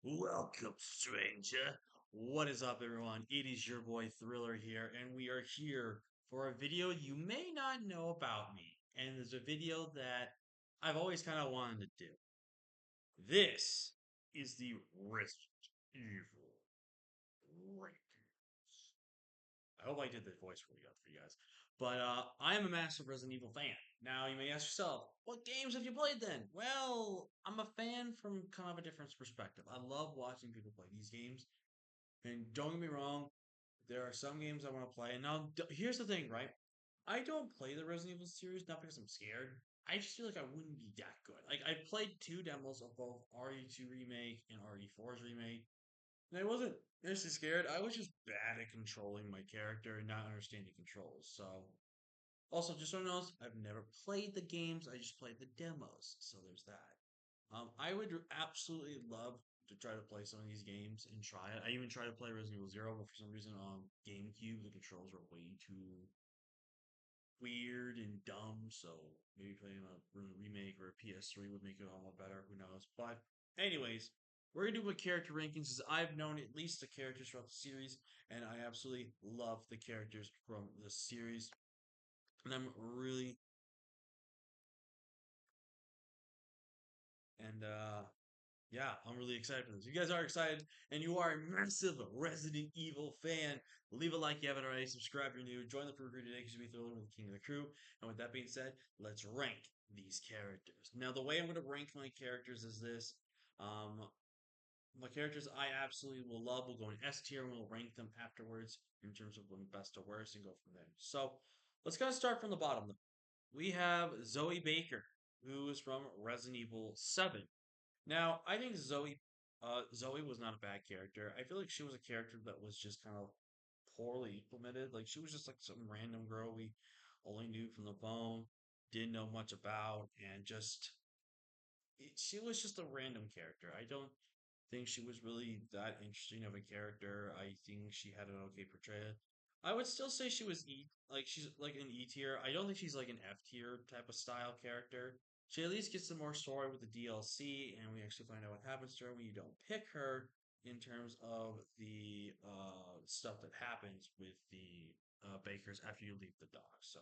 Welcome, stranger. What is up, everyone? It is your boy Thriller here, and we are here for a video you may not know about me. And there's a video that I've always kind of wanted to do. This is the Resident Evil rankings. I hope I did the voice really good for you guys. But I am a massive Resident Evil fan. Now, you may ask yourself, what games have you played then? Well, I'm a fan from kind of a different perspective. I love watching people play these games. And don't get me wrong, there are some games I want to play. And now, here's the thing, right? I don't play the Resident Evil series not because I'm scared. I just feel like I wouldn't be that good. Like I played two demos of both RE2 remake and RE4's remake, and I wasn't necessarily scared. I was just bad at controlling my character and not understanding controls. So, also, just so you know, I've never played the games. I just played the demos. So there's that. I would absolutely love to try to play some of these games and try it. I even tried to play Resident Evil Zero, but for some reason on GameCube the controls were way too weird and dumb. So maybe playing a remake or a PS3 would make it a lot better. Who knows? But anyways, we're gonna do my character rankings. As I've known at least the characters throughout the series, and I absolutely love the characters from the series. And I'm really and Yeah, I'm really excited for this. You guys are excited, and you are a massive Resident Evil fan. Leave a like if you haven't already. Subscribe if you're new. Join the crew today because you'll be thrilled with the king of the crew. And with that being said, let's rank these characters. Now, the way I'm going to rank my characters is this. Um, my characters I absolutely will love. We'll go in S tier and we'll rank them afterwards in terms of from best to worst and go from there. So let's kind of start from the bottom. Though. We have Zoe Baker, who is from Resident Evil 7. Now, I think Zoe was not a bad character. I feel like she was a character that was just kind of poorly implemented. Like she was just like some random girl we only knew from the phone, didn't know much about, and she was just a random character. I don't think she was really that interesting of a character. I think she had an okay portrayal. I would still say she was she's like an E tier. I don't think she's like an F tier type of style character. She at least gets some more story with the DLC, and we actually find out what happens to her when you don't pick her in terms of the stuff that happens with the Bakers after you leave the dock. So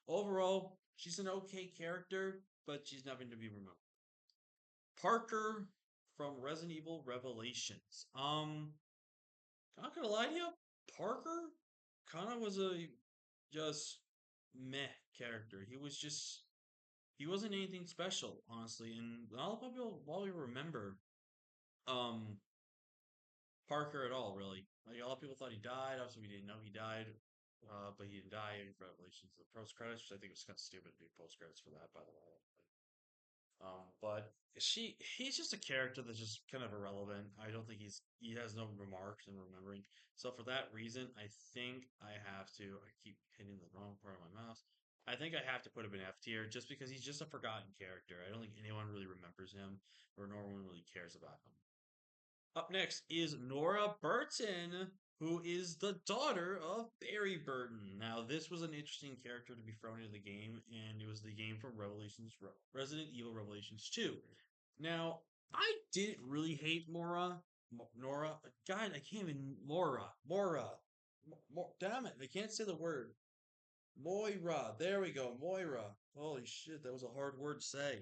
overall, she's an okay character, but she's nothing to be remembered. Parker from Resident Evil Revelations. Not gonna lie to you, Parker kind of was a just meh character. He wasn't anything special, honestly, and not a lot of people probably remember um Parker at all, really. Like a lot of people thought he died. Obviously, we didn't know he died, but he didn't die in Revelations. The post credits, which I think was kind of stupid to do post credits for that, by the way. But he's just a character that's just kind of irrelevant. I don't think he has no remarks in remembering. So for that reason, I think I have to. I keep hitting the wrong part of my mouse. I think I have to put him in F tier just because he's just a forgotten character. I don't think anyone really remembers him or no one really cares about him. Up next is Nora Burton, who is the daughter of Barry Burton. Now, this was an interesting character to be thrown into the game, and it was the game from Resident Evil Revelations 2. Now, I didn't really hate Nora. God, I can't even. Damn it, I can't say the word. Moira. There we go, Moira. Holy shit, that was a hard word to say.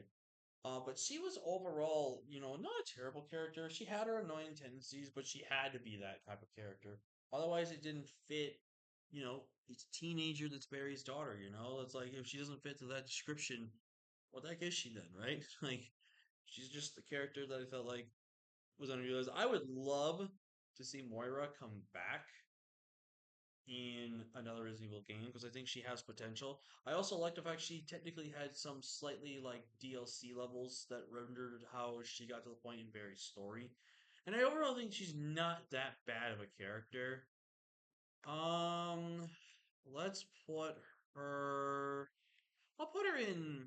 But she was overall, not a terrible character. She had her annoying tendencies, but she had to be that type of character. Otherwise, it didn't fit. It's a teenager that's Barry's daughter. It's like if she doesn't fit to that description, what the heck is she then, right? Like, she's just the character that I felt like was unrealized. I would love to see Moira come back in another Resident Evil game because I think she has potential. I also like the fact she technically had some slightly like DLC levels that rendered how she got to the point in Barry's story. And I overall think she's not that bad of a character. Um, let's put her. I'll put her in.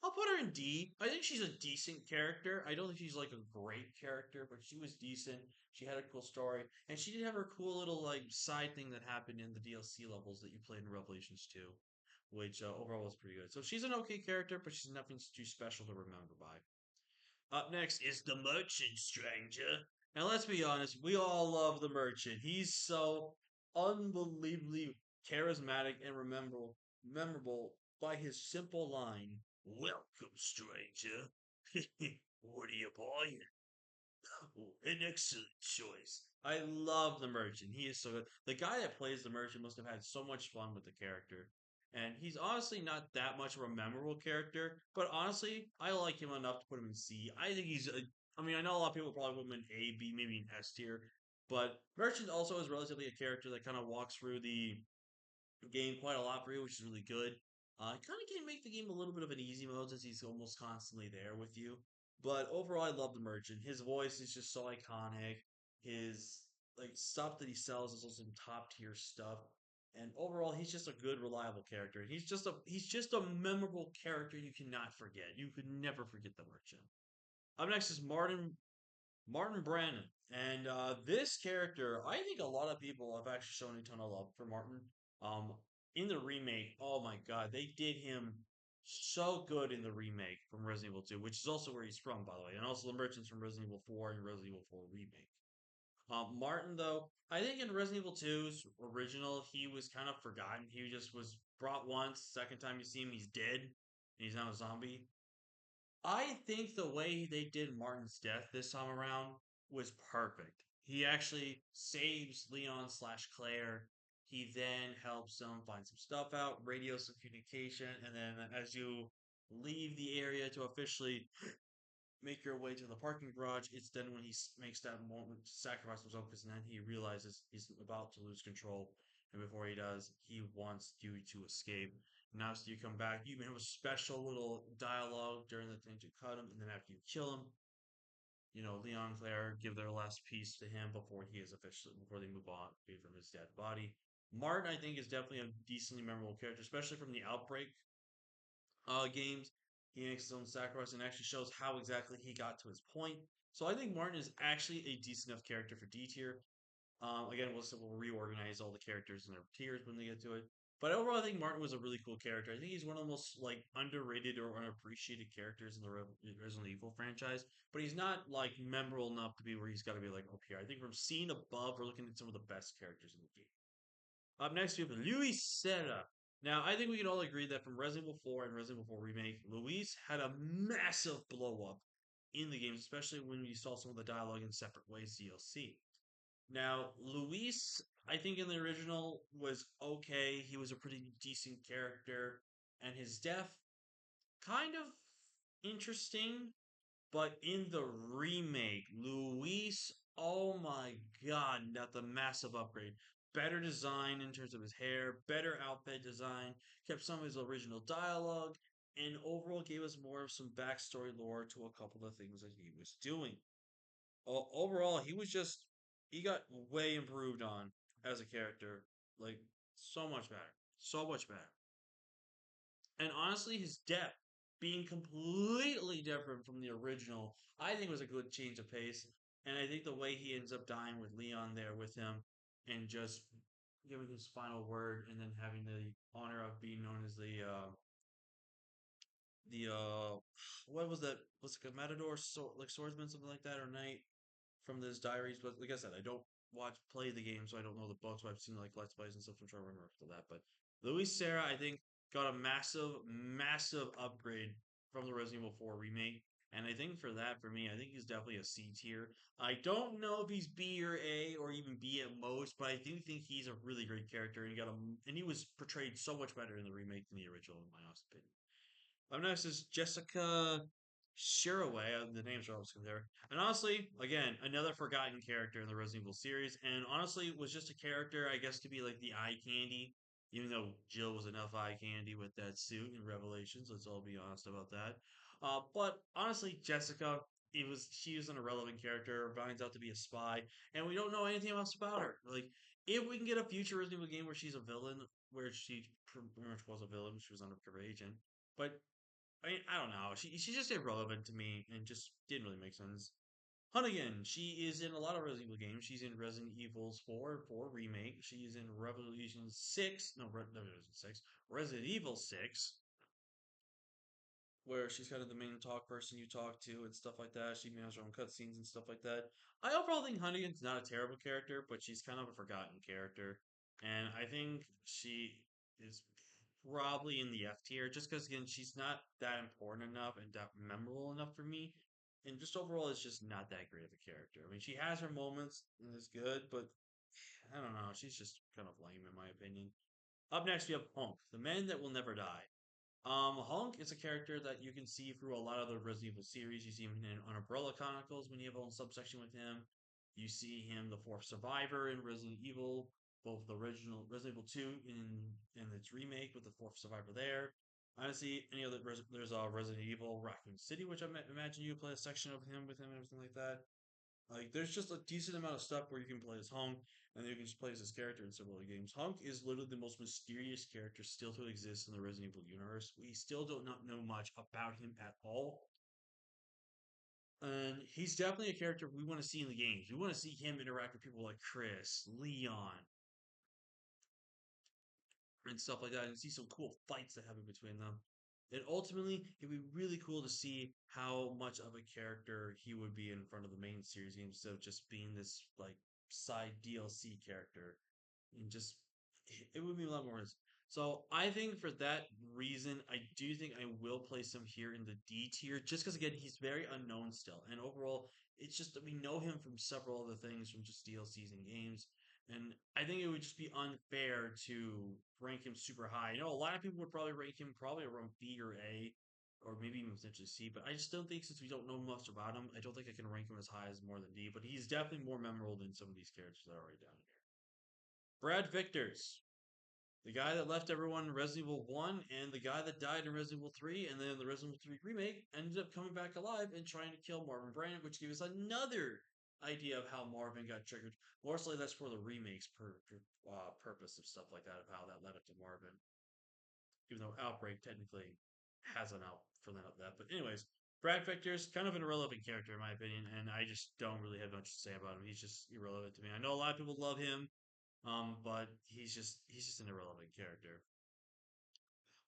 I'll put her in D. I think she's a decent character. I don't think she's like a great character, but she was decent. She had a cool story, and she did have her cool little like side thing that happened in the DLC levels that you played in Revelations 2, which overall was pretty good. So she's an okay character, but she's nothing too special to remember by. Up next is the Merchant, stranger. And let's be honest, we all love the Merchant. He's so unbelievably charismatic and memorable by his simple line, "Welcome, stranger. What are you buying?" An excellent choice. I love the Merchant. He is so good. The guy that plays the Merchant must have had so much fun with the character. And he's honestly not that much of a memorable character, but honestly, I like him enough to put him in C. I think he's a. I mean, I know a lot of people probably put him in A, B, maybe an S tier, but Merchant also is relatively a character that kind of walks through the game quite a lot for you, which is really good. Kind of can make the game a little bit of an easy mode since he's almost constantly there with you. But overall, I love the Merchant. His voice is just so iconic. His like stuff that he sells is also some top tier stuff. And overall, he's just a good, reliable character. He's just a memorable character you cannot forget. You could never forget the Merchant. Up next is Martin Brandon. And this character, I think a lot of people have actually shown a ton of love for Martin. Um, in the remake, oh my god, they did him so good in the remake from Resident Evil 2, which is also where he's from, by the way, and also the merchants from Resident Evil 4 and Resident Evil 4 remake. Martin, though, I think in Resident Evil 2's original, he was kind of forgotten. He just was brought once. Second time you see him, he's dead, and he's now a zombie. I think the way they did Martin's death this time around was perfect. He actually saves Leon slash Claire. He then helps them find some stuff out, radio some communication, and then as you leave the area to officially make your way to the parking garage, it's then when makes that moment to sacrifice himself because then he realizes he's about to lose control. And before he does, he wants you to escape. Now, so you come back, you have a special little dialogue during the thing to cut him, and then after you kill him, Leon and Claire give their last piece to him before they move on from his dead body. Martin, I think, is definitely a decently memorable character, especially from the Outbreak games. He makes his own sacrifice and actually shows how exactly he got to his point. So I think Martin is actually a decent enough character for D tier. Again, we'll reorganize all the characters in their tiers when they get to it. But overall, I think Martin was a really cool character. I think he's one of the most like underrated or unappreciated characters in the Resident Evil franchise. But he's not like memorable enough to be where he's got to be like up here. I think from seeing above, we're looking at some of the best characters in the game. Up next, we have Luis Serra. Now, I think we can all agree that from Resident Evil 4 and Resident Evil 4 Remake, Luis had a massive blow up in the games, especially when you saw some of the dialogue in Separate Ways DLC. Now, Luis, I think in the original was okay. He was a pretty decent character, and his death kind of interesting. But in the remake, Luis, oh my god, not the massive upgrade. Better design in terms of his hair, better outfit design, kept some of his original dialogue, and overall gave us more of some backstory lore to a couple of things that he was doing. Overall, he got way improved on as a character, like so much better, so much better. And honestly, his death being completely different from the original, I think was a good change of pace. And I think the way he ends up dying with Leon there with him and just giving his final word and then having the honor of being known as the what was that? Was it a matador like swordsman, something like that, or knight from his diaries? But like I said, I don't play the game, so I don't know the books, but I've seen like let's plays and stuff. I'm trying to remember after that. But Luis Serra, I think, got a massive upgrade from the Resident Evil 4 remake. And I think for that, for me, I think he's definitely a C tier. I don't know if he's B or A or even B at most, but I do think he's a really great character, and he was portrayed so much better in the remake than the original, in my honest opinion. Up next is Jessica Shiraway. The names are always there. And honestly, again, another forgotten character in the Resident Evil series. And honestly, was just a character, I guess, to be like the eye candy. Even though Jill was enough eye candy with that suit in Revelations, let's all be honest about that. But honestly, Jessica, she was an irrelevant character, finds out to be a spy, and we don't know anything else about her. Like, if we can get a future Resident Evil game where she's a villain, where she pretty much was a villain, she was an undercover agent, but I don't know. She's just irrelevant to me and just didn't really make sense. Hunnigan, she is in a lot of Resident Evil games. She's in Resident Evil 4 remake. She's in Revolution 6. No, Revolution 6. Resident Evil 6. where she's kind of the main talk person you talk to and stuff like that. She even has her own cutscenes and stuff like that. I overall think Hunnigan's not a terrible character, but she's kind of a forgotten character, and I think she is probably in the F tier just because again she's not that important enough and that memorable enough for me, and just overall is just not that great of a character. I mean, she has her moments and is good, but I don't know, she's just kind of lame in my opinion. Up next, we have Punk, the man that will never die. Hulk is a character that you can see through a lot of the Resident Evil series. You see him in on Umbrella Chronicles when you have a whole subsection with him. You see him the fourth survivor in Resident Evil, both the original Resident Evil 2 in its remake with the fourth survivor there. Honestly, any other there's Resident Evil Raccoon City, which imagine you play a section of him with him and everything like that. Like, there's just a decent amount of stuff where you can play as Hunk, and then you can just play as this character in several other games. Hunk is literally the most mysterious character still to exist in the Resident Evil universe. We still do not know much about him at all. And he's definitely a character we want to see in the games. We want to see him interact with people like Chris, Leon, and stuff like that, and see some cool fights that happen between them. And ultimately, it'd be really cool to see how much of a character he would be in front of the main series game instead of just being this like side DLC character. And just it would be a lot more. So I think for that reason, I do think I will place him here in the D tier, just because again he's very unknown still, and overall it's just that we know him from several other things from just DLCs and games. And I think it would just be unfair to rank him super high. You know, a lot of people would probably rank him probably around B or A, or maybe even potentially C. But I just don't think since we don't know much about him, I don't think I can rank him as high as more than D. But he's definitely more memorable than some of these characters that are already down here. Brad Victors, the guy that left everyone in Resident Evil 1 and the guy that died in Resident Evil 3 and then the Resident Evil 3 remake ended up coming back alive and trying to kill Marvin Brandt, which gave us another idea of how Marvin got triggered. Mostly that's for the remakes purpose of stuff like that, of how that led up to Marvin. Even though Outbreak technically has an out for that. But anyways, Brad Victor's kind of an irrelevant character in my opinion, and I just don't really have much to say about him. He's just irrelevant to me. I know a lot of people love him, but he's just an irrelevant character.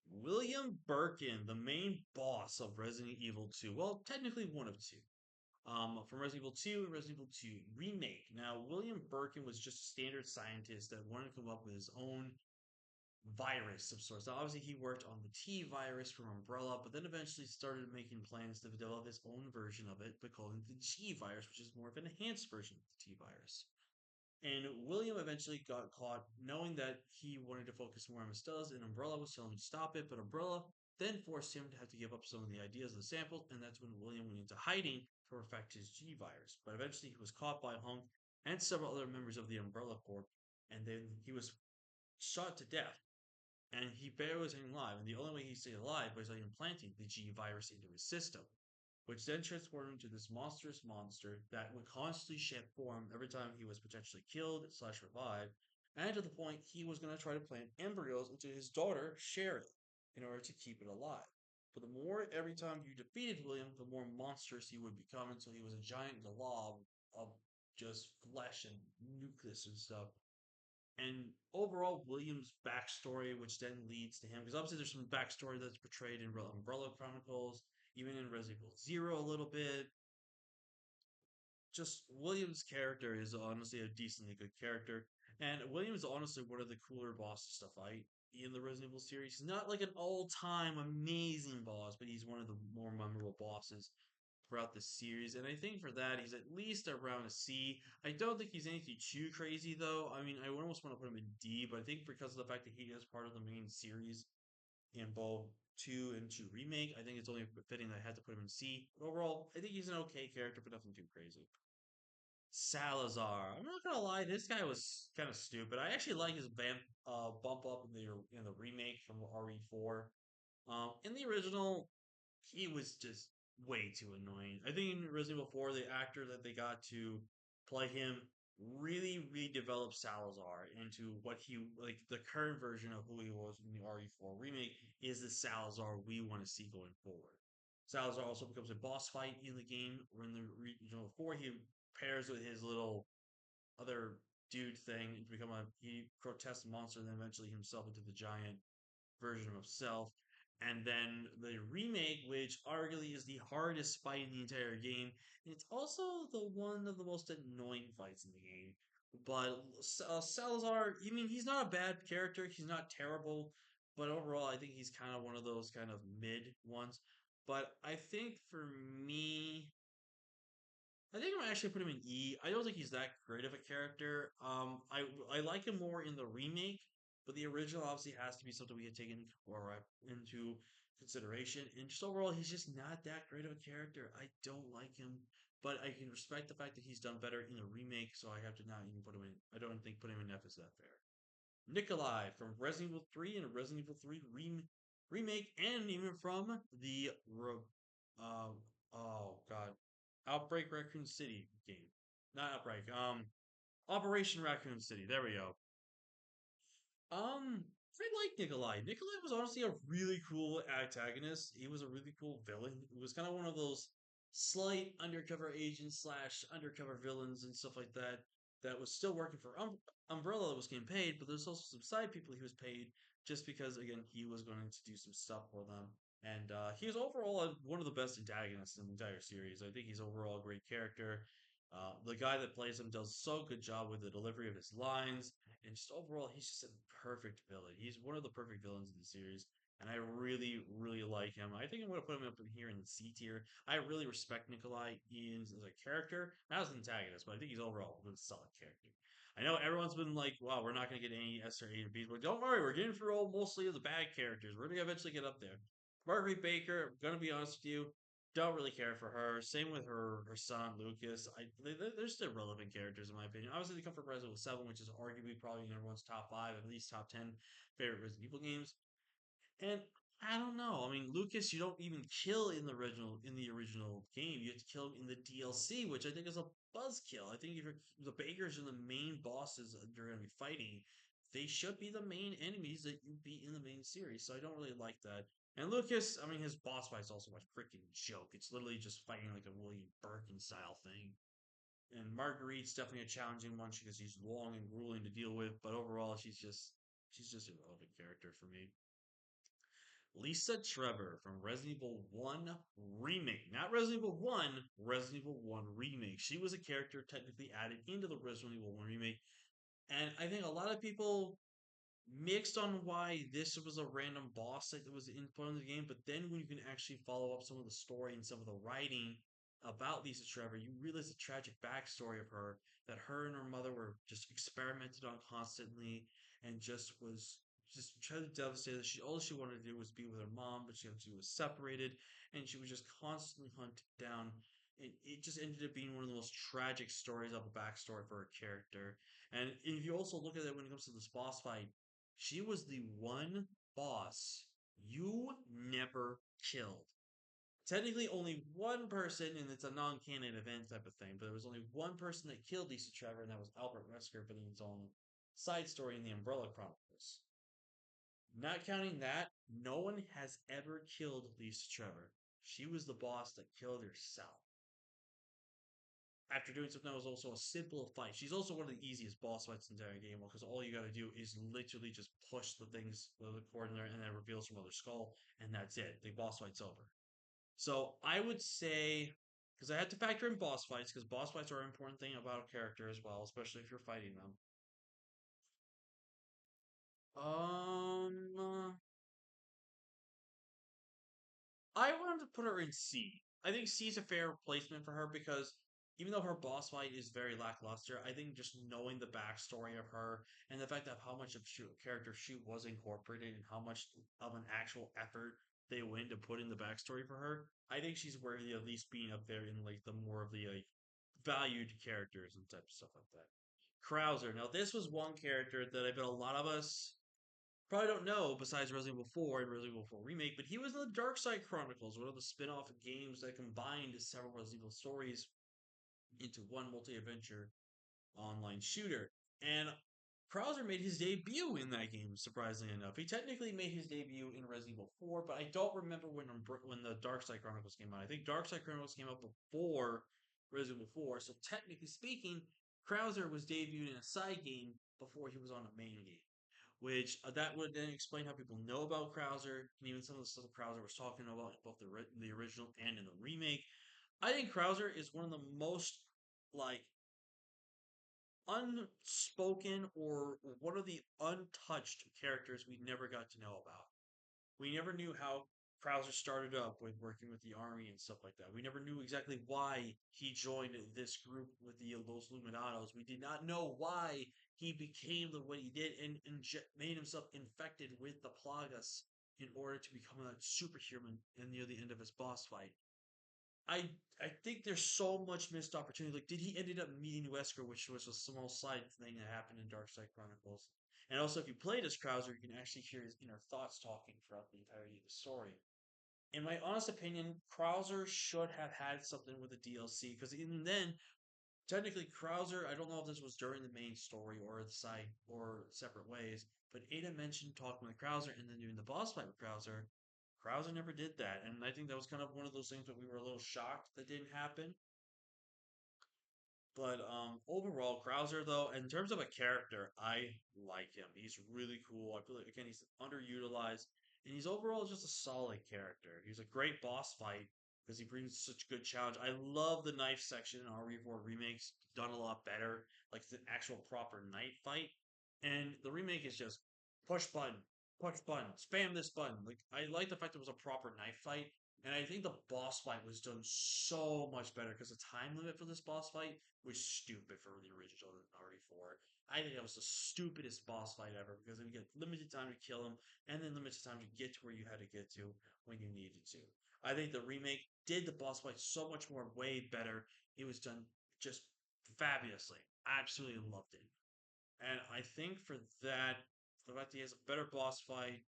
William Birkin, the main boss of Resident Evil 2. Well, technically one of two. From Resident Evil 2 and Resident Evil 2 Remake. Now, William Birkin was just a standard scientist that wanted to come up with his own virus of sorts. Now, obviously, he worked on the T virus from Umbrella, but then eventually started making plans to develop his own version of it, but calling it the G virus, which is more of an enhanced version of the T virus. And William eventually got caught knowing that he wanted to focus more on Mistella's, and Umbrella was telling him to stop it, but Umbrella then forced him to have to give up some of the ideas of the samples, and that's when William went into hiding to perfect his G virus. But eventually he was caught by Hunk and several other members of the Umbrella Corp, and then he was shot to death. And he barely was hanging alive, and the only way he stayed alive was by implanting the G virus into his system, which then transformed him into this monstrous monster that would constantly shift form every time he was potentially killed slash revived, and to the point he was going to try to plant embryos into his daughter, Sherry, in order to keep it alive. But the more every time you defeated William, the more monstrous he would become until he was a giant glob of just flesh and nucleus and stuff. And overall, William's backstory, which then leads to him, because obviously there's some backstory that's portrayed in Umbrella Chronicles, even in Resident Evil Zero a little bit. Just William's character is honestly a decently good character, and William is honestly one of the cooler bosses to fight in the Resident Evil series. He's not like an all-time amazing boss, but he's one of the more memorable bosses throughout the series. And I think for that, he's at least around a C. I don't think he's anything too crazy, though. I mean, I almost want to put him in D, but I think because of the fact that he is part of the main series in both 2 and 2 Remake, I think it's only fitting that I had to put him in C. But overall, I think he's an okay character, but nothing too crazy. Salazar. I'm not gonna lie, this guy was kind of stupid. I actually like his bump up in the remake from RE4. In the original, he was just way too annoying. I think in Resident Evil 4, the actor that they got to play him really redeveloped Salazar into what he like the current version of who he was in the RE4 remake is the Salazar we want to see going forward. Salazar also becomes a boss fight in the game, or in the regional 4, he pairs with his little other dude thing to become a he grotesque monster, and then eventually himself into the giant version of himself. and then the remake, which arguably is the hardest fight in the entire game. And it's also the one of the most annoying fights in the game. But Salazar, I mean, he's not a bad character. He's not terrible, but overall, I think he's kind of one of those kind of mid ones. But I think for me, I think I'm actually put him in E. I don't think he's that great of a character. I like him more in the remake, but the original obviously has to be something we had taken into consideration. And just overall, he's just not that great of a character. I don't like him, but I can respect the fact that he's done better in the remake. So I have to not even put him in. I don't think putting him in F is that fair. Nikolai from Resident Evil 3 and Resident Evil 3 remake, and even from the uh, oh god, Outbreak Raccoon City game, not Outbreak, Operation Raccoon City. There we go. I like Nikolai. Nikolai was honestly a really cool antagonist. He was a really cool villain. It was kind of one of those slight undercover agents slash undercover villains and stuff like that. That was still working for Umbrella that was getting paid, but there's also some side people he was paid just because again he was going to do some stuff for them. And he was overall one of the best antagonists in the entire series. I think he's overall a great character. The guy that plays him does so good job with the delivery of his lines, and just overall, he's just a perfect villain. He's one of the perfect villains in the series, and I really, really like him. I think I'm going to put him up in here in the C tier. I really respect Nikolai Ians as a character, not as an antagonist, but I think he's overall a really solid character. I know everyone's been like, "Wow, we're not going to get any S or A or Bs," but don't worry, we're getting through all mostly of the bad characters. We're going to eventually get up there. Marguerite Baker, I'm going to be honest with you, don't really care for her. Same with her son Lucas. They're still relevant characters in my opinion. Obviously, they come from Resident Evil 7, which is arguably probably in everyone's top five, at least top 10 favorite Resident Evil games. And I don't know. I mean, Lucas, you don't even kill in the original game. You have to kill him in the DLC, which I think is a buzzkill. I think if the Bakers are the main bosses that you're going to be fighting, they should be the main enemies that you beat in the main series. So I don't really like that. And Lucas, I mean, his boss fight is also a freaking joke. It's literally just fighting like a William Birkin style thing. And Marguerite's definitely a challenging one because she's long and grueling to deal with. But overall, she's just a relevant character for me. Lisa Trevor from Resident Evil 1 Remake. Not Resident Evil 1, Resident Evil 1 Remake. She was a character technically added into the Resident Evil 1 Remake. And I think a lot of people mixed on why this was a random boss that was in front of the game, but then when you can actually follow up some of the story and some of the writing about Lisa Trevor, you realize the tragic backstory of her, that her and her mother were just experimented on constantly and just trying to devastate her. All she wanted to do was be with her mom, but she was separated and she was just constantly hunted down. It just ended up being one of the most tragic stories of a backstory for a character. And if you also look at it when it comes to this boss fight, she was the one boss you never killed. Technically, only one person, and it's a non-canon event type of thing, but there was only one person that killed Lisa Trevor, and that was Albert Wesker, but in its own side story in the Umbrella Chronicles. Not counting that, no one has ever killed Lisa Trevor. She was the boss that killed herself. After doing something that was also a simple fight. She's also one of the easiest boss fights in the entire game because all you got to do is literally just push the coordinator, and then it reveals from other skull, and that's it. The boss fight's over. So I would say, because I had to factor in boss fights, because boss fights are an important thing about a character as well, especially if you're fighting them. Um, I wanted to put her in C. I think C is a fair replacement for her because even though her boss fight is very lackluster, I think just knowing the backstory of her and the fact that how much of character she was incorporated and how much of an actual effort they went to put in the backstory for her, I think she's worthy of at least being up there in like the more of the like valued characters and type of stuff like that. Krauser. Now this was one character that I bet a lot of us probably don't know besides Resident Evil 4 and Resident Evil 4 Remake, but he was in the Dark Side Chronicles, one of the spin off games that combined several Resident Evil stories into one multi adventure online shooter. And Krauser made his debut in that game, surprisingly enough. He technically made his debut in Resident Evil 4, but I don't remember when the Dark Side Chronicles came out. I think Dark Side Chronicles came out before Resident Evil 4, so technically speaking, Krauser was debuted in a side game before he was on a main game, which that would then explain how people know about Krauser and even some of the stuff Krauser was talking about in both the original and in the remake. I think Krauser is one of the most like unspoken or one of the untouched characters we never got to know about. We never knew how Krauser started up with working with the army and stuff like that. We never knew exactly why he joined this group with the Los Luminados. We did not know why he became the what he did and made himself infected with the Plagas in order to become a superhuman and near the end of his boss fight. I I think there's so much missed opportunity. Like, did he ended up meeting Wesker, which was a small side thing that happened in Dark Side Chronicles? And also, if you played as Krauser, you can actually hear his inner thoughts talking throughout the entirety of the story. In my honest opinion, Krauser should have had something with the DLC because even then, technically, Krauser. I don't know if this was during the main story or the side or separate ways, but Ada mentioned talking with Krauser and then doing the boss fight with Krauser. Krauser never did that, and I think that was kind of one of those things that we were a little shocked that didn't happen. But overall, Krauser though, in terms of a character, I like him. He's really cool. I feel like again he's underutilized, and he's overall just a solid character. He's a great boss fight because he brings such good challenge. I love the knife section in RE4 remakes, done a lot better, like the actual proper knife fight. And the remake is just push push button, spam this button. Like I like the fact it was a proper knife fight, and I think the boss fight was done so much better because the time limit for this boss fight was stupid for the original RE4. I think that was the stupidest boss fight ever because you get limited time to kill him and then limited time to get to where you had to get to when you needed to. I think the remake did the boss fight so much more, way better. It was done just fabulously. I absolutely loved it. And I think for that, the fact that he has a better boss fight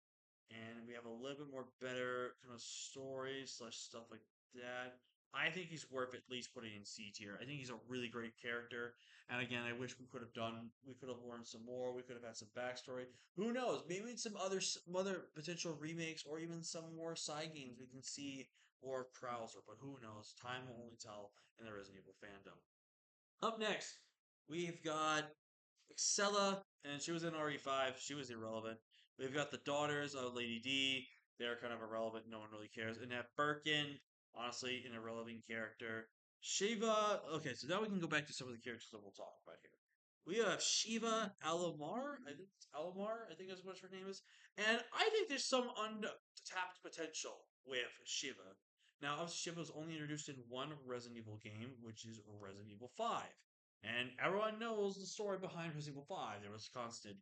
and we have a little bit more better kind of story slash stuff like that. I think he's worth at least putting in C tier. I think he's a really great character. And again, I wish we could have learned some more. We could have had some backstory. Who knows? Maybe some other potential remakes or even some more side games we can see more of Krauser. But who knows? Time will only tell in the Resident Evil fandom. Up next, we've got Excella, and she was in RE5. She was irrelevant. We've got the daughters of Lady D. They're kind of irrelevant. No one really cares. And that Birkin, honestly, an irrelevant character. Shiva. Okay, so now we can go back to some of the characters that we'll talk about here. We have Shiva Alomar. I think it's Alomar. I think that's what her name is. And I think there's some untapped potential with Shiva. Now, obviously, Shiva was only introduced in one Resident Evil game, which is Resident Evil 5. And everyone knows the story behind Resident Evil 5. There was constant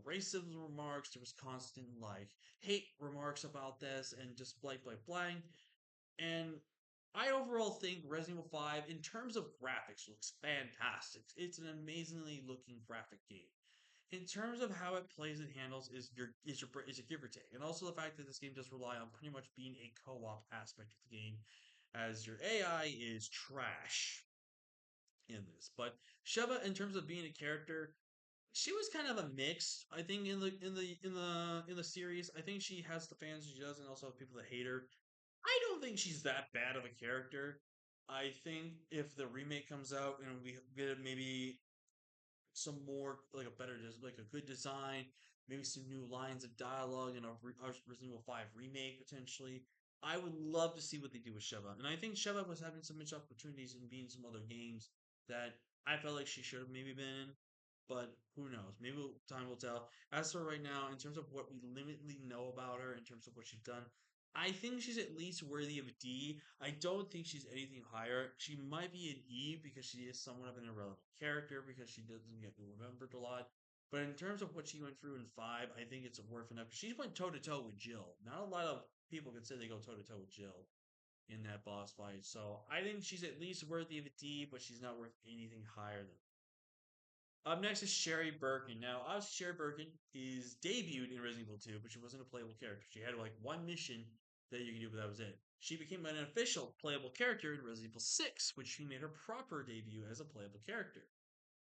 racist remarks, there was constant like hate remarks about this and just blank blank blank. And I overall think Resident Evil 5, in terms of graphics, looks fantastic. It's an amazingly looking graphic game. In terms of how it plays and handles, is a give or take, and also the fact that this game does rely on pretty much being a co-op aspect of the game, as your AI is trash in this. But Sheva, in terms of being a character, she was kind of a mix. I think in the series, I think she has the fans she does, and also people that hate her. I don't think she's that bad of a character. I think if the remake comes out and we get maybe some more like a better like a good design, maybe some new lines of dialogue in a Resident Evil 5 remake potentially. I would love to see what they do with Sheva. And I think Sheva was having some missed opportunities in being some other games that I felt like she should have maybe been in. But who knows? Maybe time will tell. As for right now, in terms of what we limitedly know about her, in terms of what she's done, I think she's at least worthy of a D. I don't think she's anything higher. She might be an E because she is somewhat of an irrelevant character because she doesn't get remembered a lot. But in terms of what she went through in 5, I think it's worth enough. She went toe to toe with Jill. Not a lot of people can say they go toe to toe with Jill in that boss fight. So I think she's at least worthy of a D, but she's not worth anything higher than. Up next is Sherry Birkin. Now, obviously, Sherry Birkin is debuted in Resident Evil 2, but she wasn't a playable character. She had like one mission that you can do, but that was it. She became an official playable character in Resident Evil 6, which she made her proper debut as a playable character.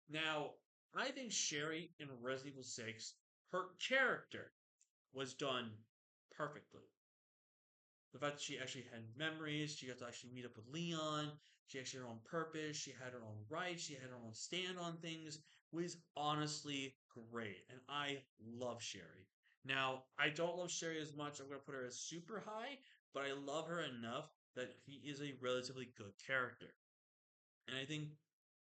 Now, I think Sherry in Resident Evil 6, her character was done perfectly. The fact that she actually had memories, she got to actually meet up with Leon. She actually had her own purpose. She had her own rights. She had her own stand on things. Was honestly great, and I love Sherry. Now, I don't love Sherry as much. I'm going to put her as super high, but I love her enough that he is a relatively good character. And I think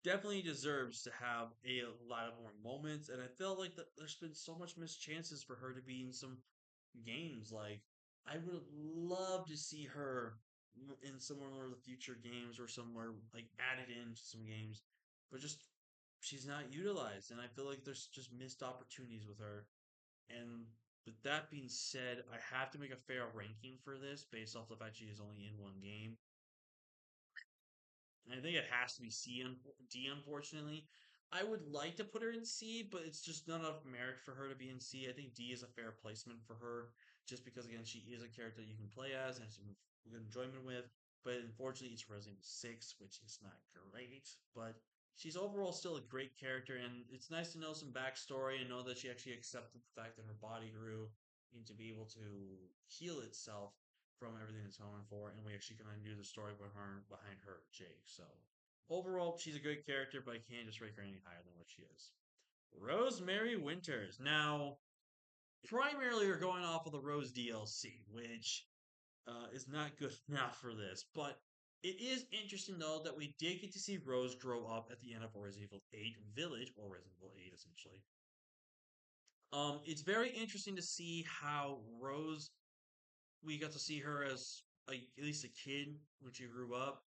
definitely deserves to have a lot of more moments. And I felt like that there's been so much missed chances for her to be in some games. Like I would love to see her in some more of the future games or somewhere like added into some games, but just she's not utilized. And I feel like there's just missed opportunities with her. And with that being said, I have to make a fair ranking for this based off the fact she is only in one game. And I think it has to be D, unfortunately. I would like to put her in C, but it's just not enough merit for her to be in C. I think D is a fair placement for her, just because, again, she is a character you can play as and have some good enjoyment with. But unfortunately, it's Resident Evil 6, which is not great. But she's overall still a great character, and it's nice to know some backstory and know that she actually accepted the fact that her body grew and to be able to heal itself from everything that's going for, and we actually kind of knew the story behind her, Jake. So overall, she's a good character, but I can't just rate her any higher than what she is. Rosemary Winters. Now, primarily, we're going off of the Rose DLC, which is not good enough for this, but it is interesting though that we did get to see Rose grow up at the end of Resident Evil 8 Village, or Resident Evil 8 essentially. It's very interesting to see how Rose we got to see her as at least a kid when she grew up,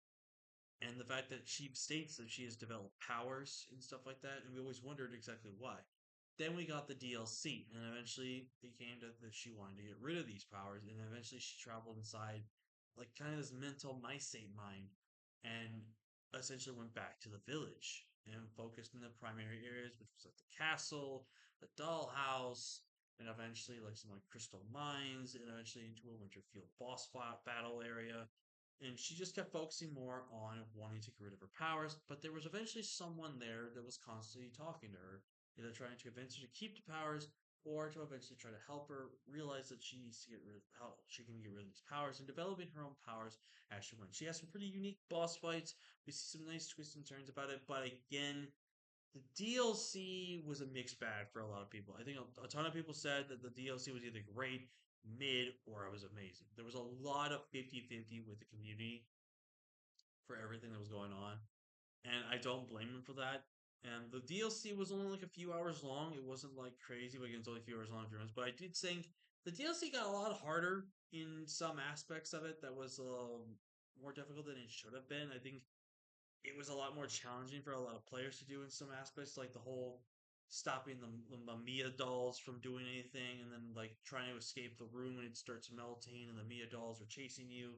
and the fact that she states that she has developed powers and stuff like that, and we always wondered exactly why. Then we got the DLC, and eventually it came to that she wanted to get rid of these powers, and eventually she traveled inside, like kind of this mental mysate mind, and essentially went back to the village and focused in the primary areas, which was like the castle, the dollhouse, and eventually like some like crystal mines, and eventually into a Winterfield boss fight battle area. And she just kept focusing more on wanting to get rid of her powers, but there was eventually someone there that was constantly talking to her, either trying to convince her to keep the powers or to eventually try to help her realize that she needs to get rid of how she can get rid of these powers and developing her own powers as she went. She has some pretty unique boss fights. We see some nice twists and turns about it, but again, the DLC was a mixed bag for a lot of people. I think a ton of people said that the DLC was either great, mid, or it was amazing. There was a lot of 50-50 with the community for everything that was going on, and I don't blame them for that. And the DLC was only like a few hours long. It wasn't like crazy, but again, it's only a few hours long. But I did think the DLC got a lot harder in some aspects of it. That was more difficult than it should have been. I think it was a lot more challenging for a lot of players to do in some aspects, like the whole stopping the Mamiya dolls from doing anything, and then like trying to escape the room when it starts melting, and the Mia dolls are chasing you.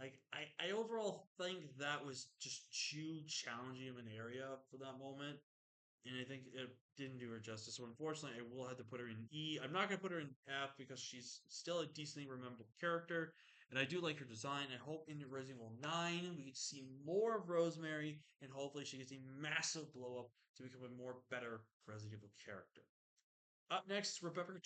Like I overall think that was just too challenging of an area for that moment, and I think it didn't do her justice. So unfortunately, I will have to put her in E. I'm not going to put her in F because she's still a decently rememberable character, and I do like her design. I hope in Resident Evil 9 we get to see more of Rosemary, and hopefully she gets a massive blow up to become a more better Resident Evil character. Up next, Rebecca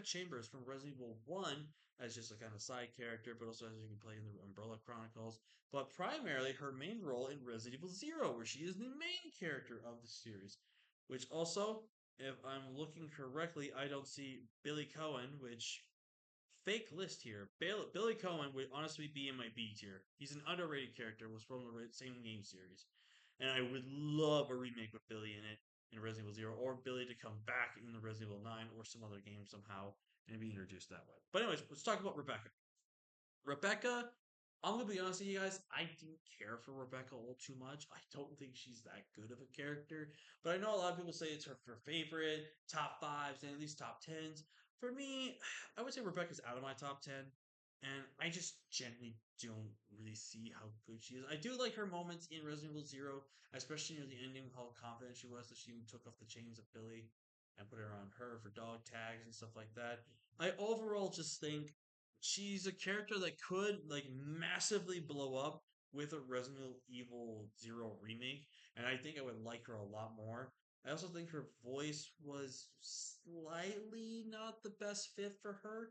Chambers from Resident Evil 1 as just a kind of side character, but also as you can play in the Umbrella Chronicles. But primarily her main role in Resident Evil Zero, where she is the main character of the series. Which also, if I'm looking correctly, I don't see Billy Cohen, which fake list here. Billy Cohen would honestly be in my B tier. He's an underrated character, was from the same game series. And I would love a remake with Billy in it in Resident Evil Zero, or Billy to come back in the Resident Evil 9 or some other game somehow and be introduced that way. But anyways, let's talk about Rebecca. Rebecca, I'm gonna be honest with you guys, I didn't care for Rebecca all too much. I don't think she's that good of a character. But I know a lot of people say it's her favorite, top fives, and at least top tens. For me, I would say Rebecca's out of my top 10. And I just generally don't really see how good she is. I do like her moments in Resident Evil Zero, especially near the ending, how confident she was that she even took off the chains of Billy and put it around her for dog tags and stuff like that. I overall just think she's a character that could like massively blow up with a Resident Evil Zero remake, and I think I would like her a lot more. I also think her voice was slightly not the best fit for her,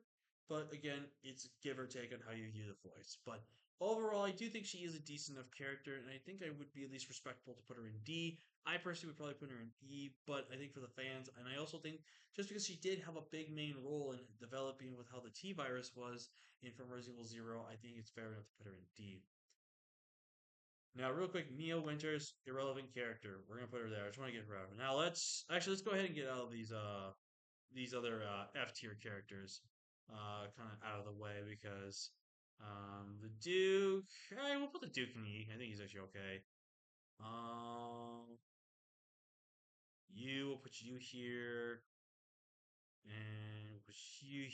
but again, it's give or take on how you view the voice. But Overall, I do think she is a decent enough character, and I think I would be at least respectful to put her in D. I personally would probably put her in E, but I think for the fans, and I also think just because she did have a big main role in developing with how the T virus was in from Resident Evil Zero, I think it's fair enough to put her in D. Now, real quick, Mia Winters, irrelevant character. We're gonna put her there. I just want to get her out. Now, let's go ahead and get all of these other F tier characters kind of out of the way because the Duke. We'll put the Duke in E. I think he's actually okay. Um, we'll put you here, and we'll put you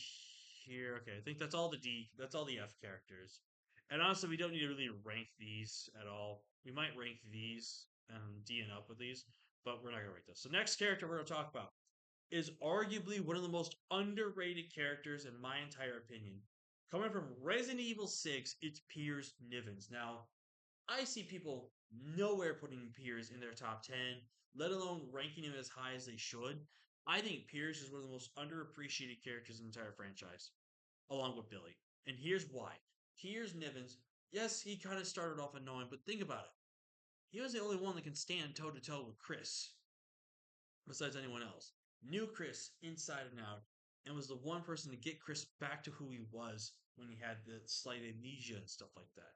here. Okay, I think that's all the D. That's all the F characters. And honestly, we don't need to really rank these at all. We might rank these and D and up with these, but we're not gonna rank those. So next character we're gonna talk about is arguably one of the most underrated characters in my entire opinion. Coming from Resident Evil 6, it's Piers Nivens. Now, I see people nowhere putting Piers in their top 10, let alone ranking him as high as they should. I think Piers is one of the most underappreciated characters in the entire franchise, along with Billy. And here's why. Piers Nivens, yes, he kind of started off annoying, but think about it. He was the only one that can stand toe to toe with Chris besides anyone else. Knew Chris inside and out, and was the one person to get Chris back to who he was when he had the slight amnesia and stuff like that.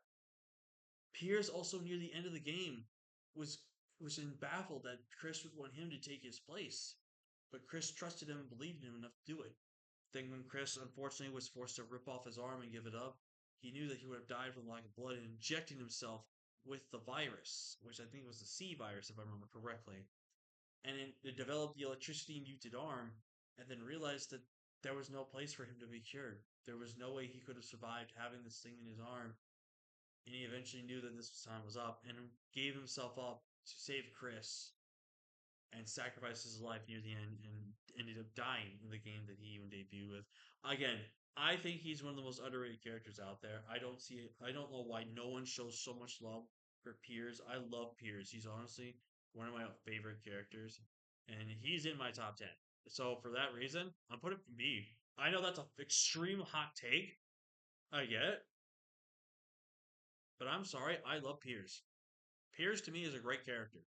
Piers also near the end of the game was baffled that Chris would want him to take his place, but Chris trusted him and believed in him enough to do it. Then when Chris unfortunately was forced to rip off his arm and give it up, he knew that he would have died from lack of blood and injecting himself with the virus, which I think was the C virus if I remember correctly, and it developed the electricity muted arm, and then realized that there was no place for him to be cured. There was no way he could have survived having this thing in his arm, and he eventually knew that this time was up and gave himself up to save Chris and sacrificed his life near the end and ended up dying in the game that he even debuted with. Again, I think he's one of the most underrated characters out there. I don't see it. I don't know why no one shows so much love for Piers. I love Piers. He's honestly one of my favorite characters, and he's in my top 10. So for that reason, I'm putting B. I know that's an extreme hot take. I get it, but I'm sorry. I love Piers. Piers to me is a great character,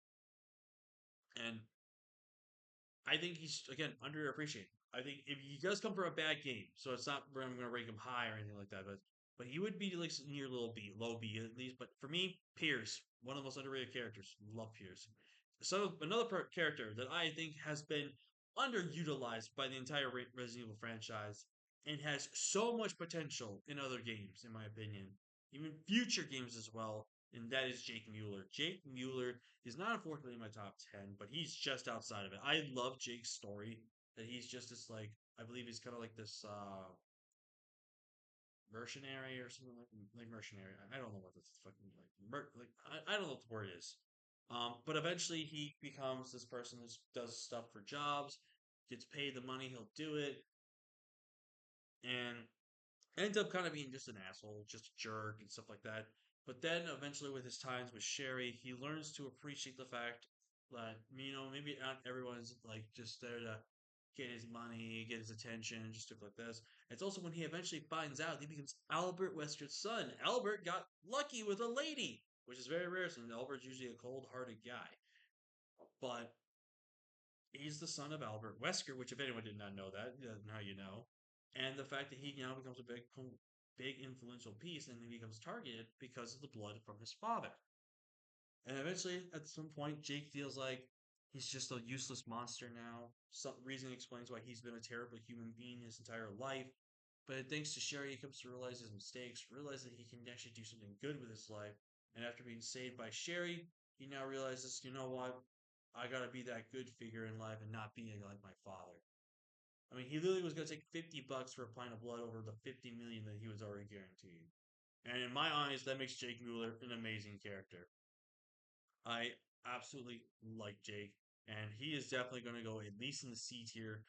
and I think he's again underappreciated. I think if he does come from a bad game, so it's not where I'm going to rank him high or anything like that, but he would be like near little B, low B at least. But for me, Pierce, one of the most underrated characters. Love Pierce. So another character that I think has been underutilized by the entire Resident Evil franchise and has so much potential in other games, in my opinion, even future games as well, and that is Jake Mueller. Jake Mueller is not unfortunately in my top 10, but he's just outside of it. I love Jake's story that he's just this like I believe he's kind of like this mercenary or something like mercenary. I don't know what this fucking I don't know what the word is. But eventually he becomes this person who does stuff for jobs, gets paid the money, he'll do it, and ends up kind of being just an asshole, just a jerk and stuff like that. But then eventually, with his times with Sherry, he learns to appreciate the fact that maybe not everyone's like just there to get his money, get his attention, just stuff like this. It's also when he eventually finds out he becomes Albert Wesker's son. Albert got lucky with a lady, which is very rare since Albert's usually a cold-hearted guy. But he's the son of Albert Wesker, which if anyone did not know that, now you know. And the fact that he now becomes a big influential piece and he becomes targeted because of the blood from his father. And eventually, at some point, Jake feels like he's just a useless monster now. Some reason explains why he's been a terrible human being his entire life. But thanks to Sherry, he comes to realize his mistakes, realize that he can actually do something good with his life. And after being saved by Sherry, he now realizes, you know what? I gotta be that good figure in life and not being like my father. I mean, he literally was gonna take $50 for a pint of blood over the 50 million that he was already guaranteed. And in my eyes, that makes Jake Mueller an amazing character. I absolutely like Jake, and he is definitely going to go at least in the C tier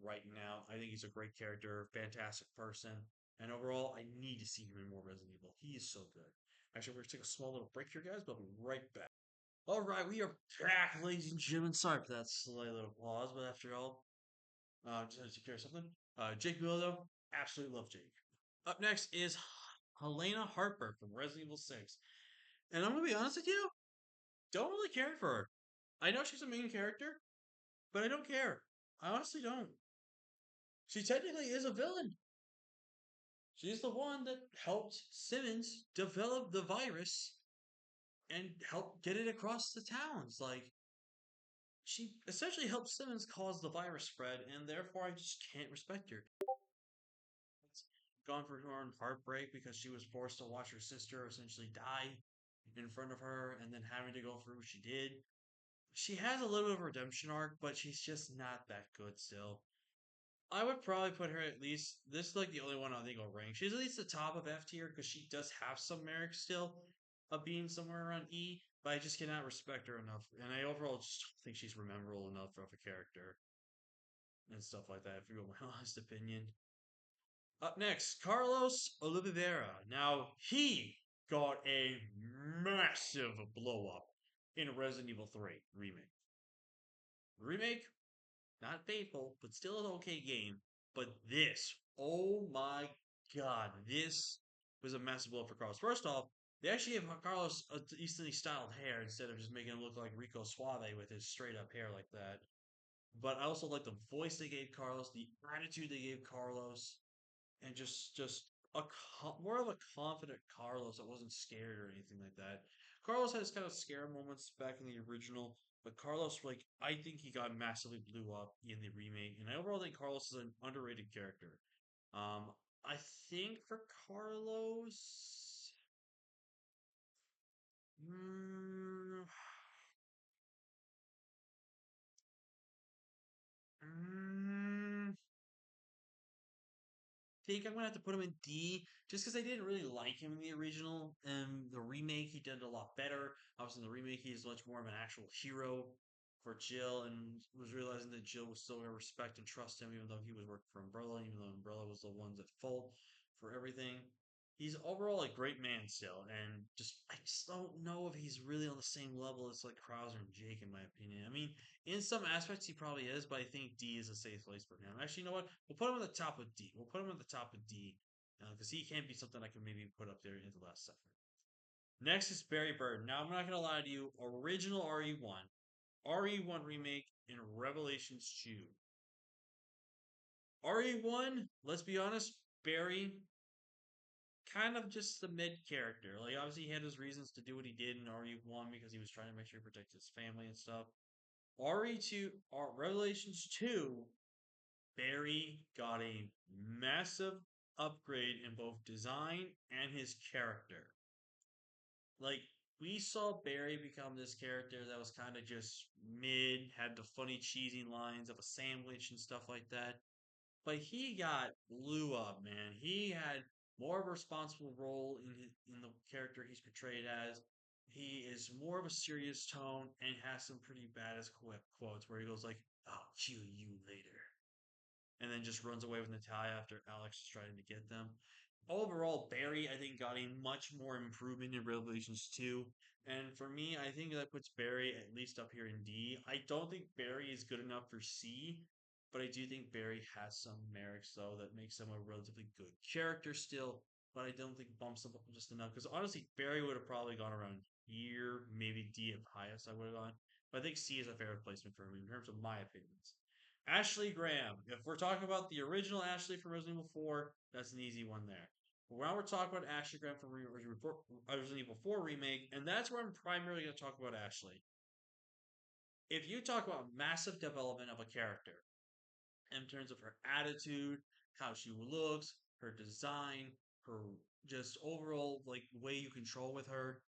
right now. I think he's a great character, fantastic person, and overall, I need to see him in more Resident Evil. He is so good. Actually, we're going to take a small little break here, guys, but I'll be right back. All right, we are back, ladies and gentlemen. Sorry for that slight little pause, but after all, just had to take care of something. Jake Miller, though, absolutely love Jake. Up next is Helena Harper from Resident Evil 6. And I'm gonna be honest with you, don't really care for her. I know she's a main character, but I don't care. I honestly don't. She technically is a villain. She's the one that helped Simmons develop the virus and help get it across the towns. Like, she essentially helped Simmons cause the virus spread, and therefore I just can't respect her. It's gone for her own heartbreak because she was forced to watch her sister essentially die in front of her and then having to go through what she did. She has a little bit of a redemption arc, but she's just not that good still. I would probably put her at least. This is like the only one I think I'll rank. She's at least the top of F tier because she does have some merit still of being somewhere around E, but I just cannot respect her enough. And I overall just don't think she's memorable enough of a character and stuff like that, if you want my honest opinion. Up next, Carlos Oliveira. Now, he got a massive blow up in Resident Evil 3 remake. Remake, not faithful, but still an okay game. But this, oh my god, this was a massive blow for Carlos. First off, they actually gave Carlos a decently styled hair instead of just making him look like Rico Suave with his straight up hair like that. But I also like the voice they gave Carlos, the attitude they gave Carlos, and just more of a confident Carlos that wasn't scared or anything like that. Carlos has kind of scare moments back in the original, but Carlos, like, I think he got massively blew up in the remake, and I overall think Carlos is an underrated character. Um, I think for Carlos, mm, mm, think I'm gonna have to put him in D just because I didn't really like him in the original. And the remake, he did a lot better. Obviously, in the remake, he's much more of an actual hero for Jill, and was realizing that Jill was still gonna respect and trust him, even though he was working for Umbrella, even though Umbrella was the ones at fault for everything. He's overall a great man still, and just I just don't know if he's really on the same level as like Krauser and Jake, in my opinion. I mean, in some aspects, he probably is, but I think D is a safe place for him. Actually, you know what? We'll put him at the top of D. We'll put him at the top of D because he can be something I can maybe put up there in the last second. Next is Barry Burton. Now, I'm not going to lie to you. Original RE1, RE1 remake, and Revelations 2. RE1, let's be honest, Barry, kind of just the mid character. Like, obviously, he had his reasons to do what he did in RE1 because he was trying to make sure he protected his family and stuff. RE2, Revelations 2, Barry got a massive upgrade in both design and his character. Like, we saw Barry become this character that was kind of just mid, had the funny, cheesy lines of a sandwich and stuff like that. But he got blew up, man. He had more of a responsible role in the character he's portrayed as. He is more of a serious tone and has some pretty badass quotes where he goes like, "I'll kill you later," and then just runs away with Natalia after Alex is trying to get them. Overall, Barry, I think, got a much more improvement in Revelations 2. And for me, I think that puts Barry at least up here in D. I don't think Barry is good enough for C, but I do think Barry has some merits, though, that makes him a relatively good character still. But I don't think bumps him up just enough. Because honestly, Barry would have probably gone around here, maybe D at highest, I would have gone. But I think C is a fair replacement for him in terms of my opinions. Ashley Graham. If we're talking about the original Ashley from Resident Evil 4, that's an easy one there. But now we're talking about Ashley Graham from Resident Evil 4 Remake, and that's where I'm primarily going to talk about Ashley. If you talk about massive development of a character in terms of her attitude, how she looks, her design, her just overall like way you control with her,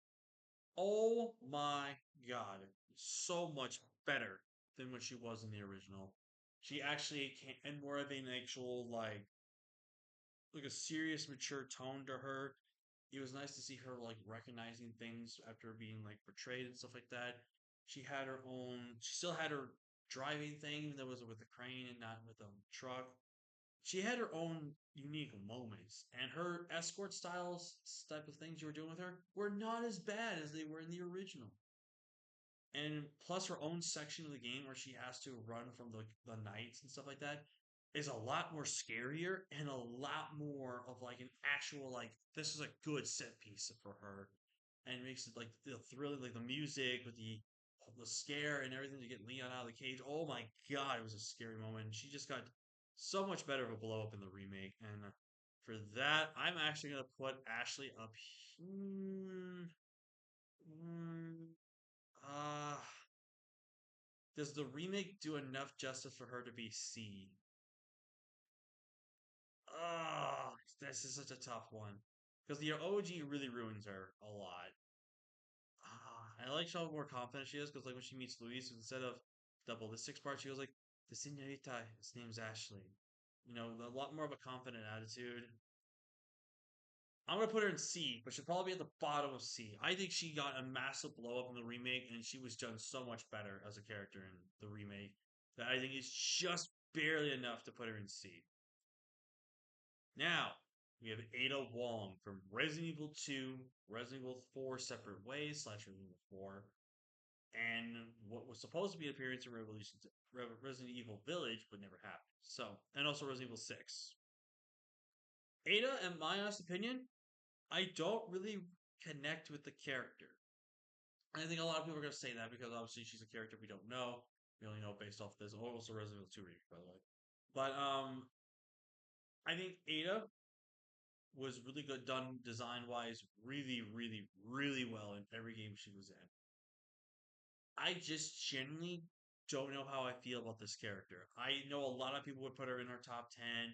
oh my god, so much better than what she was in the original. She actually came and more of an actual like a serious, mature tone to her. It was nice to see her like recognizing things after being like portrayed and stuff like that. She had her own. She still had her driving thing that was with a crane and not with a truck. She had her own unique moments, and her escort styles type of things you were doing with her were not as bad as they were in the original. And plus her own section of the game where she has to run from the knights and stuff like that. is a lot more scarier and a lot more of like an actual like this is a good set piece for her, and it makes it like the thrilling, like the music with the scare and everything to get Leon out of the cage. Oh my god, it was a scary moment. She just got so much better of a blow up in the remake, and for that, I'm actually gonna put Ashley up. Hmm, mm, uh, does the remake do enough justice for her to be C? Oh, this is such a tough one because the OG really ruins her a lot. I like how more confident she is because, like, when she meets Luis, instead of the ballistics part, she goes like, "The señorita, his name's Ashley." You know, a lot more of a confident attitude. I'm gonna put her in C, but she'll probably be at the bottom of C. I think she got a massive blow up in the remake, and she was done so much better as a character in the remake that I think it's just barely enough to put her in C. Now, we have Ada Wong from Resident Evil 2, Resident Evil 4 Separate Ways slash Resident Evil 4, and what was supposed to be an appearance in Resident Evil Village, but never happened. So, and also Resident Evil 6. Ada, in my honest opinion, I don't really connect with the character. I think a lot of people are going to say that because obviously she's a character we don't know. We only know based off this. Oh, also Resident Evil 2 remake, by the way. But I think Ada was really good done design wise, really, really, really well in every game she was in. I just genuinely don't know how I feel about this character. I know a lot of people would put her in our top 10.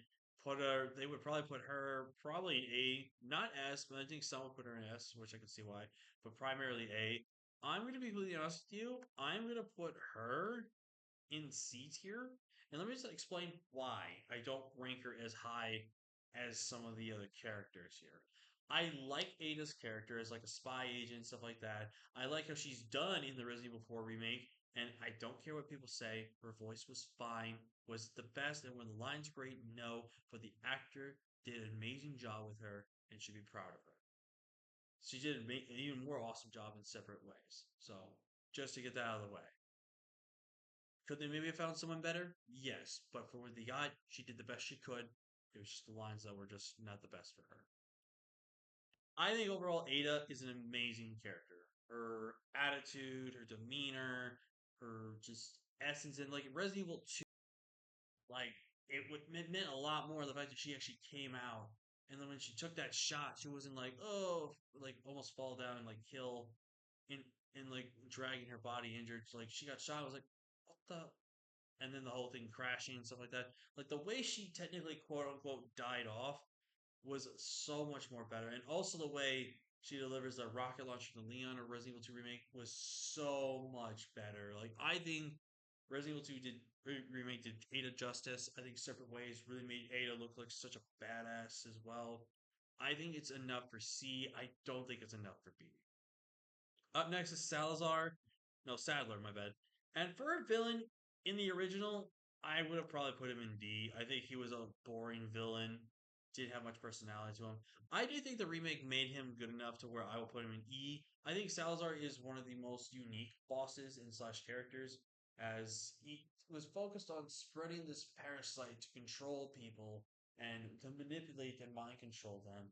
They would probably put her probably in A, not S, but I think some would put her in S, which I can see why, but primarily A. I'm going to be completely honest with you. I'm going to put her in C tier. And let me just explain why I don't rank her as high as some of the other characters here. I like Ada's character as like a spy agent, stuff like that. I like how she's done in the Resident Evil 4 remake, and I don't care what people say. Her voice was fine, was the best, and when the line's great, no. But the actor did an amazing job with her and should be proud of her. She did an even more awesome job in separate ways. So, just to get that out of the way. Could they maybe have found someone better? Yes, but for what they got, she did the best she could. It was just the lines that were just not the best for her. I think overall Ada is an amazing character. Her attitude, her demeanor, her just essence, and like Resident Evil 2, like it meant a lot more the fact that she actually came out. And then when she took that shot, she wasn't like, oh, like almost fall down and like kill in like dragging her body injured. Like she got shot, I was like, what the and then the whole thing crashing and stuff like that. Like the way she technically quote unquote died off was so much more better, and also the way she delivers the rocket launcher to Leon or Resident Evil 2 remake was so much better. Like I think Resident Evil 2 remake did Ada justice. I think Separate Ways really made Ada look like such a badass as well. I think it's enough for C. I don't think it's enough for B. Up next is Salazar. No, Sadler, my bad. And for a villain in the original, I would have probably put him in D. I think he was a boring villain. Didn't have much personality to him. I do think the remake made him good enough to where I will put him in E. I think Salazar is one of the most unique bosses and slash characters, as he was focused on spreading this parasite to control people and to manipulate and mind control them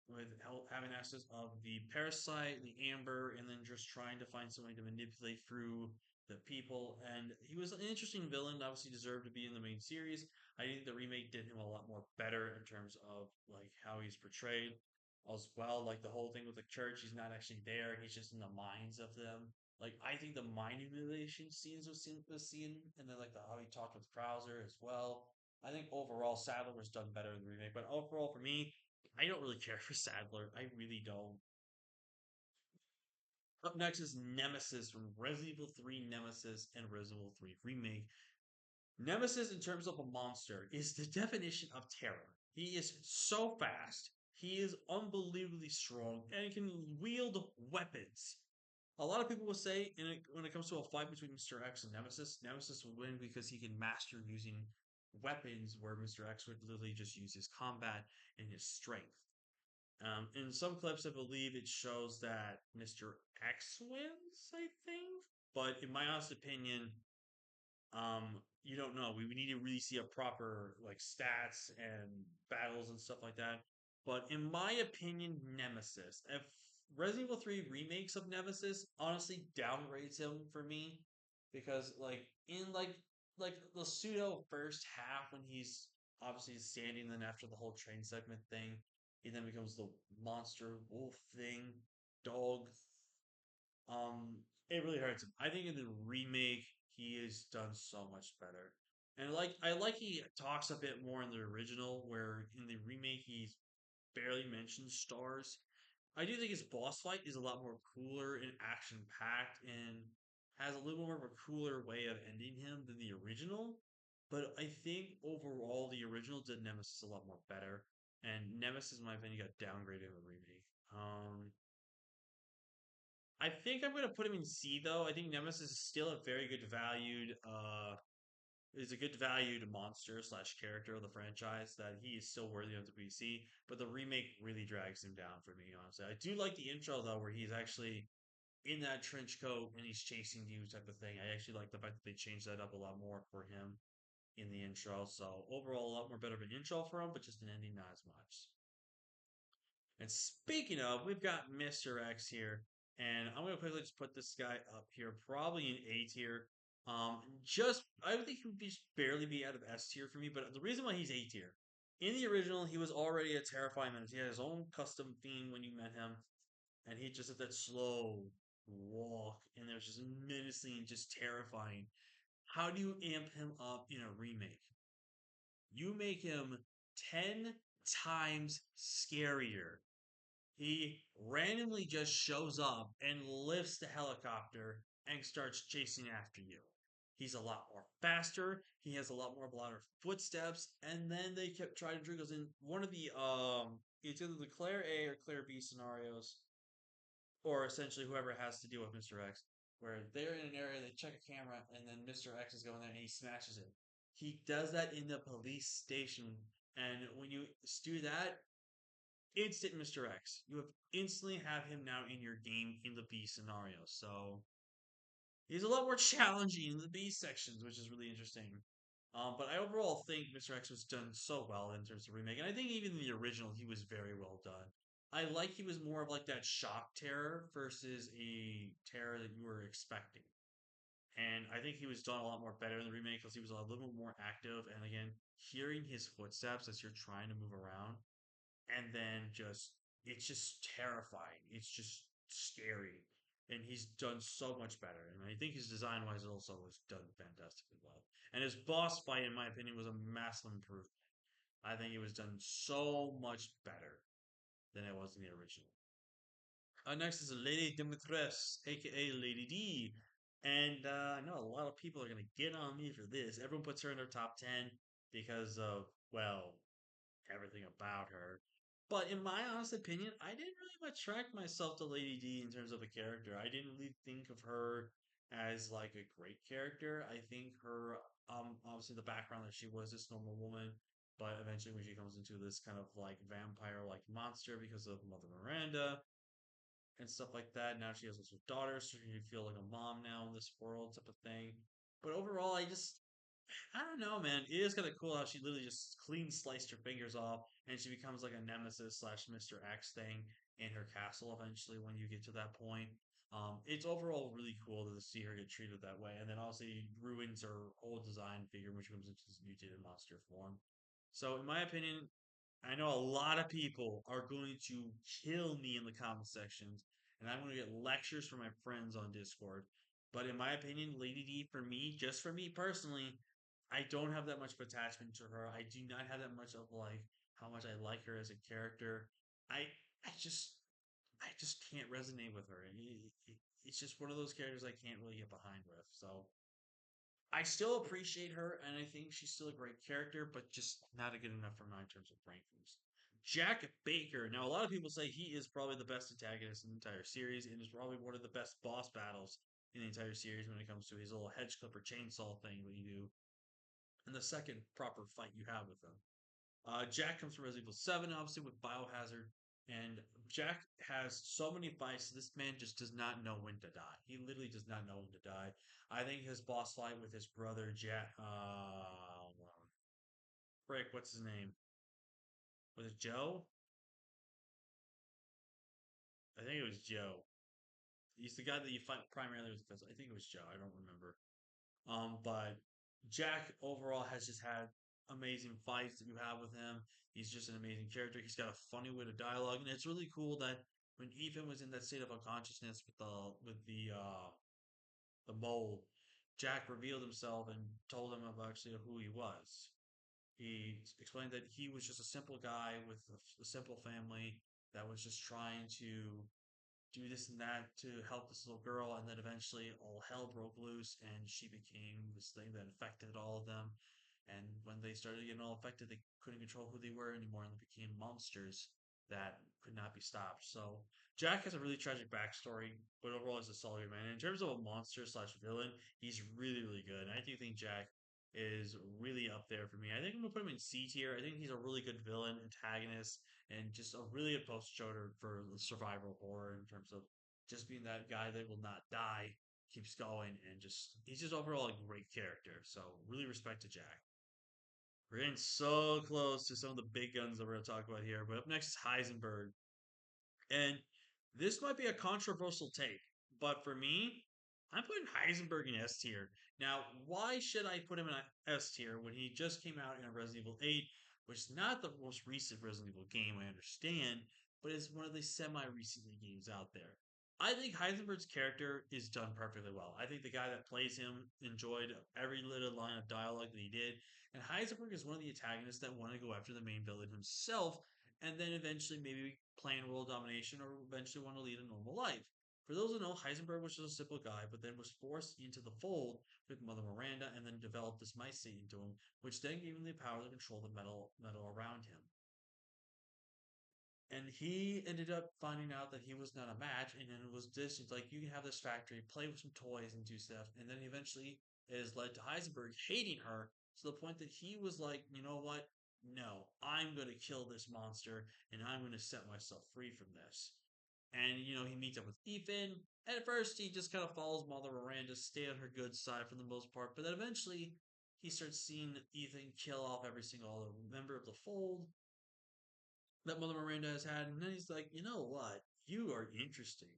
with having access of the parasite, the amber, and then just trying to find somebody to manipulate through the people. And he was an interesting villain. Obviously, deserved to be in the main series. I think the remake did him a lot more better in terms of like how he's portrayed as well. Like the whole thing with the church, he's not actually there. He's just in the minds of them. Like I think the mind manipulation scenes was seen, and then like how he talked with Krauser as well. I think overall Sadler was done better in the remake, but overall for me, I don't really care for Sadler. I really don't. Up next is Nemesis from Resident Evil 3 Nemesis and Resident Evil 3 Remake. Nemesis, in terms of a monster, is the definition of terror. He is so fast, he is unbelievably strong, and can wield weapons. A lot of people will say, when it comes to a fight between Mr. X and Nemesis, Nemesis will win because he can master using weapons, where Mr. X would literally just use his combat and his strength. In some clips, I believe it shows that Mr. X wins, I think. But in my honest opinion, You don't know. We need to really see a proper like stats and battles and stuff like that. But in my opinion, Nemesis, if Resident Evil 3 remakes of Nemesis honestly downgrades him for me because like the pseudo first half when he's obviously standing, then after the whole train segment thing, he then becomes the monster wolf thing, dog. It really hurts him. I think in the remake, he is done so much better. And I like he talks a bit more in the original, where in the remake he barely mentions stars. I do think his boss fight is a lot more cooler and action packed and has a little more of a cooler way of ending him than the original. But I think overall the original did Nemesis a lot more better. And Nemesis, in my opinion, got downgraded in the remake. I think I'm gonna put him in C though. I think Nemesis is still a very good valued is a good valued monster slash character of the franchise that he is still worthy of the PC, but the remake really drags him down for me, honestly. I do like the intro though, where he's actually in that trench coat and he's chasing you type of thing. I actually like the fact that they changed that up a lot more for him in the intro. So overall a lot more better of an intro for him, but just an ending not as much. And speaking of, we've got Mr. X here, and I'm gonna quickly just put this guy up here, probably in A tier. Just I would think he would just barely be out of S tier for me, but the reason why he's A tier, in the original, he was already a terrifying menace. He had his own custom theme when you met him, and he just had that slow walk, and it was just menacing, just terrifying. How do you amp him up in a remake? You make him 10 times scarier. He randomly just shows up and lifts the helicopter and starts chasing after you. He's a lot more faster. He has a lot more louder footsteps. And then they kept trying to trick us in one of the it's either the Claire A or Claire B scenarios, or essentially whoever has to deal with Mr. X, where they're in an area, they check a camera, and then Mr. X is going there and he smashes it. He does that in the police station, and when you do that, instant Mr. X. You have instantly have him now in your game in the B scenario. So he's a lot more challenging in the B sections, which is really interesting. But I overall think Mr. X was done so well in terms of remake, and I think even in the original he was very well done. I like he was more of like that shock terror versus a terror that you were expecting. And I think he was done a lot more better in the remake because he was a little more active. And again, hearing his footsteps as you're trying to move around and then just it's just terrifying. It's just scary. And he's done so much better. And I think his design wise also was done fantastically well. And his boss fight, in my opinion, was a massive improvement. I think it was done so much better than it was in the original. Next is Lady Dimitrescu, aka Lady D. And I know a lot of people are going to get on me for this. Everyone puts her in their top 10 because of, well, everything about her. But in my honest opinion, I didn't really attract myself to Lady D in terms of a character. I didn't really think of her as like a great character. I think her, obviously the background that she was this normal woman, but eventually when she comes into this kind of like vampire like monster because of Mother Miranda and stuff like that. Now she has also daughters, so she feel like a mom now in this world type of thing. But overall, I don't know, man. It is kind of cool how she literally just clean sliced her fingers off, and she becomes like a nemesis slash Mister X thing in her castle eventually when you get to that point. It's overall really cool to see her get treated that way, and then obviously ruins her whole design figure when she comes into this mutated monster form. So, in my opinion, I know a lot of people are going to kill me in the comment sections, and I'm going to get lectures from my friends on Discord. But in my opinion, Lady D, for me, just for me personally, I don't have that much of attachment to her. I do not have that much of like how much I like her as a character. I I just I just can't resonate with her. It's just one of those characters I can't really get behind with. So I still appreciate her, and I think she's still a great character, but just not a good enough for mine in terms of rankings. Jack Baker. Now, a lot of people say he is probably the best antagonist in the entire series, and is probably one of the best boss battles in the entire series when it comes to his little hedge clipper chainsaw thing that you do, and the second proper fight you have with him. Jack comes from Resident Evil 7, obviously with Biohazard. And Jack has so many fights. This man just does not know when to die. He literally does not know when to die. I think his boss fight with his brother Jack, frick, what's his name? Was it Joe? I think it was Joe. He's the guy that you fight primarily with. I think it was Joe. I don't remember. But Jack overall has just had amazing fights that you have with him. He's just an amazing character. He's got a funny wit of dialogue, and it's really cool that when Ethan was in that state of unconsciousness with the mold, Jack revealed himself and told him about actually who he was. He explained that he was just a simple guy with a simple family that was just trying to do this and that to help this little girl, and then eventually all hell broke loose, and she became this thing that infected all of them. And when they started getting all affected, they couldn't control who they were anymore, and they became monsters that could not be stopped. So Jack has a really tragic backstory, but overall he's a solid man. In terms of a monster slash villain, he's really really good. And I do think Jack is really up there for me. I think I'm gonna put him in C tier. I think he's a really good villain, antagonist, and just a really good post shoulder for the survival horror in terms of just being that guy that will not die, keeps going, and just he's just overall a great character. So really respect to Jack. We're getting so close to some of the big guns that we're going to talk about here. But up next is Heisenberg. And this might be a controversial take, but for me, I'm putting Heisenberg in S tier. Now, why should I put him in S tier when he just came out in Resident Evil 8, which is not the most recent Resident Evil game, I understand, but it's one of the semi recently games out there. I think Heisenberg's character is done perfectly well. I think the guy that plays him enjoyed every little line of dialogue that he did. And Heisenberg is one of the antagonists that want to go after the main villain himself and then eventually maybe plan world domination or eventually want to lead a normal life. For those who know, Heisenberg was just a simple guy, but then was forced into the fold with Mother Miranda and then developed this mycete into him, which then gave him the power to control the metal around him. And he ended up finding out that he was not a match, and then it was this. It's like you can have this factory, play with some toys and do stuff, and then eventually it has led to Heisenberg hating her to the point that he was like, you know what? No, I'm going to kill this monster, and I'm going to set myself free from this. And he meets up with Ethan. At first, he just kind of follows Mother Miranda, stay on her good side for the most part, but then eventually he starts seeing Ethan kill off every single member of the fold that Mother Miranda has had, and then he's like, you know what? You are interesting.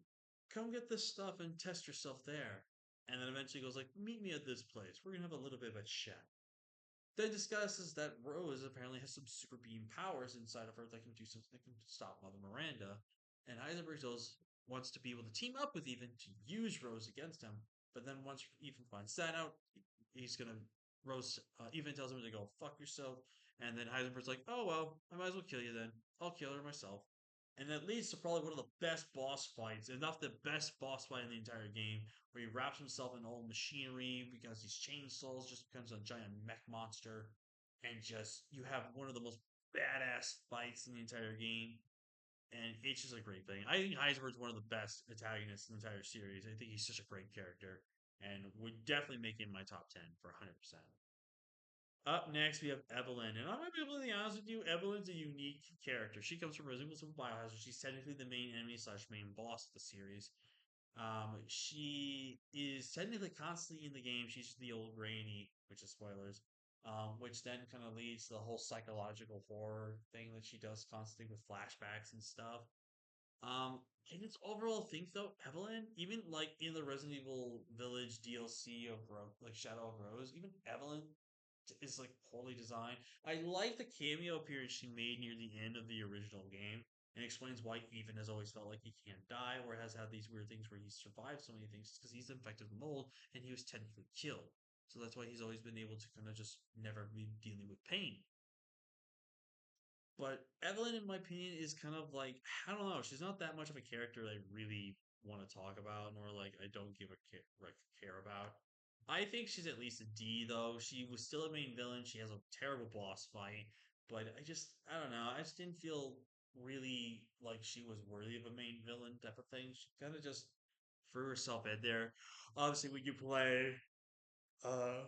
Come get this stuff and test yourself there. And then eventually goes like, meet me at this place. We're gonna have a little bit of a chat. Then discusses that Rose apparently has some super beam powers inside of her that can do something that can stop Mother Miranda. And Heisenberg goes wants to be able to team up with Ethan to use Rose against him. But then once Ethan finds that out, he's gonna Rose. Ethan tells him to go fuck yourself. And then Heisenberg's like, oh well, I might as well kill you then. I'll kill her myself. And that leads to probably one of the best boss fights, if not the best boss fight in the entire game, where he wraps himself in all machinery because these chainsaws just becomes a giant mech monster, and just you have one of the most badass fights in the entire game, and it's just a great thing. I think Heisenberg's one of the best antagonists in the entire series. I think he's such a great character, and would definitely make him my top 10 for 100%. Up next, we have Evelyn. And I'm going to be completely honest with you, Evelyn's a unique character. She comes from Resident Evil Biohazard. She's technically the main enemy slash main boss of the series. She is technically constantly in the game. She's the old Granny, which is spoilers. Which then kind of leads to the whole psychological horror thing that she does constantly with flashbacks and stuff. And its overall think though, Evelyn, even like in the Resident Evil Village DLC of like Shadow of Rose, even Evelyn is like poorly designed. I like the cameo appearance she made near the end of the original game and explains why Ethan has always felt like he can't die or has had these weird things where he survived so many things because he's infected with mold and he was technically killed. So that's why he's always been able to kind of just never be dealing with pain. But Evelyn, in my opinion, is kind of like I don't know. She's not that much of a character I really want to talk about, nor like I don't give a care about. I think she's at least a D though. She was still a main villain. She has a terrible boss fight, but I don't know. I just didn't feel really like she was worthy of a main villain type of thing. She kind of just threw herself in there. Obviously, when you play uh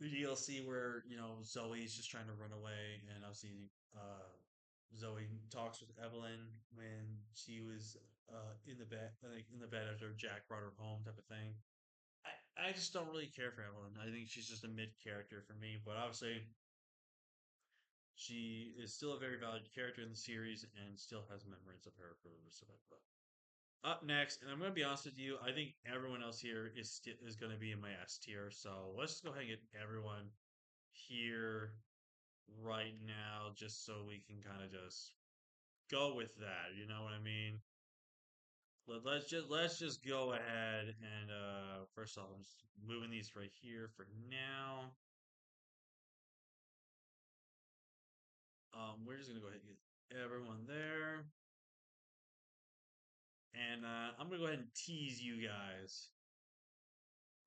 the DLC where Zoe's just trying to run away, and obviously Zoe talks with Evelyn when she was in the bed, like in the bed after Jack brought her home, type of thing. I just don't really care for Evelyn. I think she's just a mid character for me, but obviously she is still a very valued character in the series and still has memories of her for the rest of it. But up next, and I'm going to be honest with you, I think everyone else here is going to be in my S tier. So let's just go ahead and get everyone here right now, just so we can kind of just go with that. You know what I mean? Let's just go ahead and first off, I'm just moving these right here for now. We're just gonna go ahead and get everyone there, and I'm gonna go ahead and tease you guys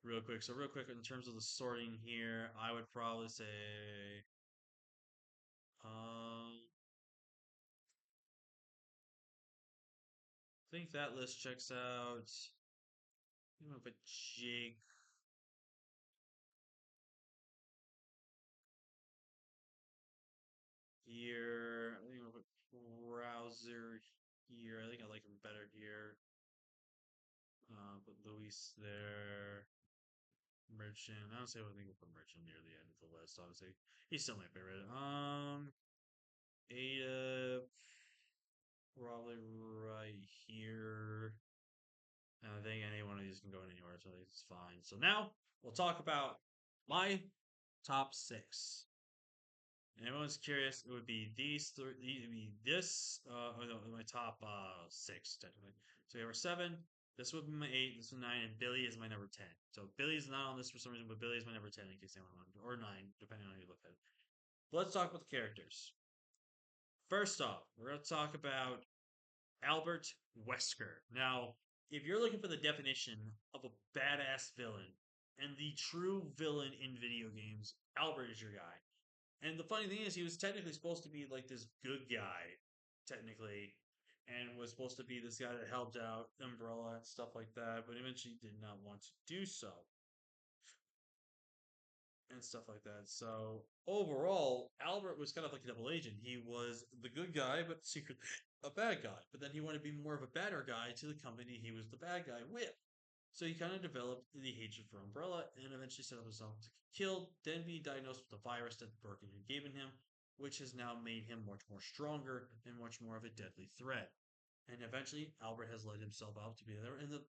real quick. So real quick, in terms of the sorting here, I would probably say, I think that list checks out. I'm gonna put Jake here. I think I'm gonna put Browser here. I think I like him better here. Put Luis there. Merchant. I don't say I think we'll put Merchant near the end of the list. Obviously, he's still my favorite. Ada probably right here. And I think any one of these can go anywhere, so it's fine. So now we'll talk about my top six. And everyone's curious, it would be these three. It would be this. Oh no, my top six technically. So we have our seven. This would be my eight. This is nine, and Billy is my number 10. So Billy's not on this for some reason, but Billy is my number 10 in case anyone wanted, or nine, depending on how you look at it. But let's talk about the characters. First off, we're going to talk about Albert Wesker. Now, if you're looking for the definition of a badass villain and the true villain in video games, Albert is your guy. And the funny thing is, he was technically supposed to be like this good guy, technically, and was supposed to be this guy that helped out Umbrella and stuff like that, but eventually did not want to do so and stuff like that. So overall, Albert was kind of like a double agent. He was the good guy, but secretly a bad guy. But then he wanted to be more of a better guy to the company he was the bad guy with. So he kind of developed the hatred for Umbrella and eventually set up himself to get killed, then be diagnosed with the virus that Birkin had given him, which has now made him much more stronger and much more of a deadly threat. And eventually, Albert has let himself out to be there. And the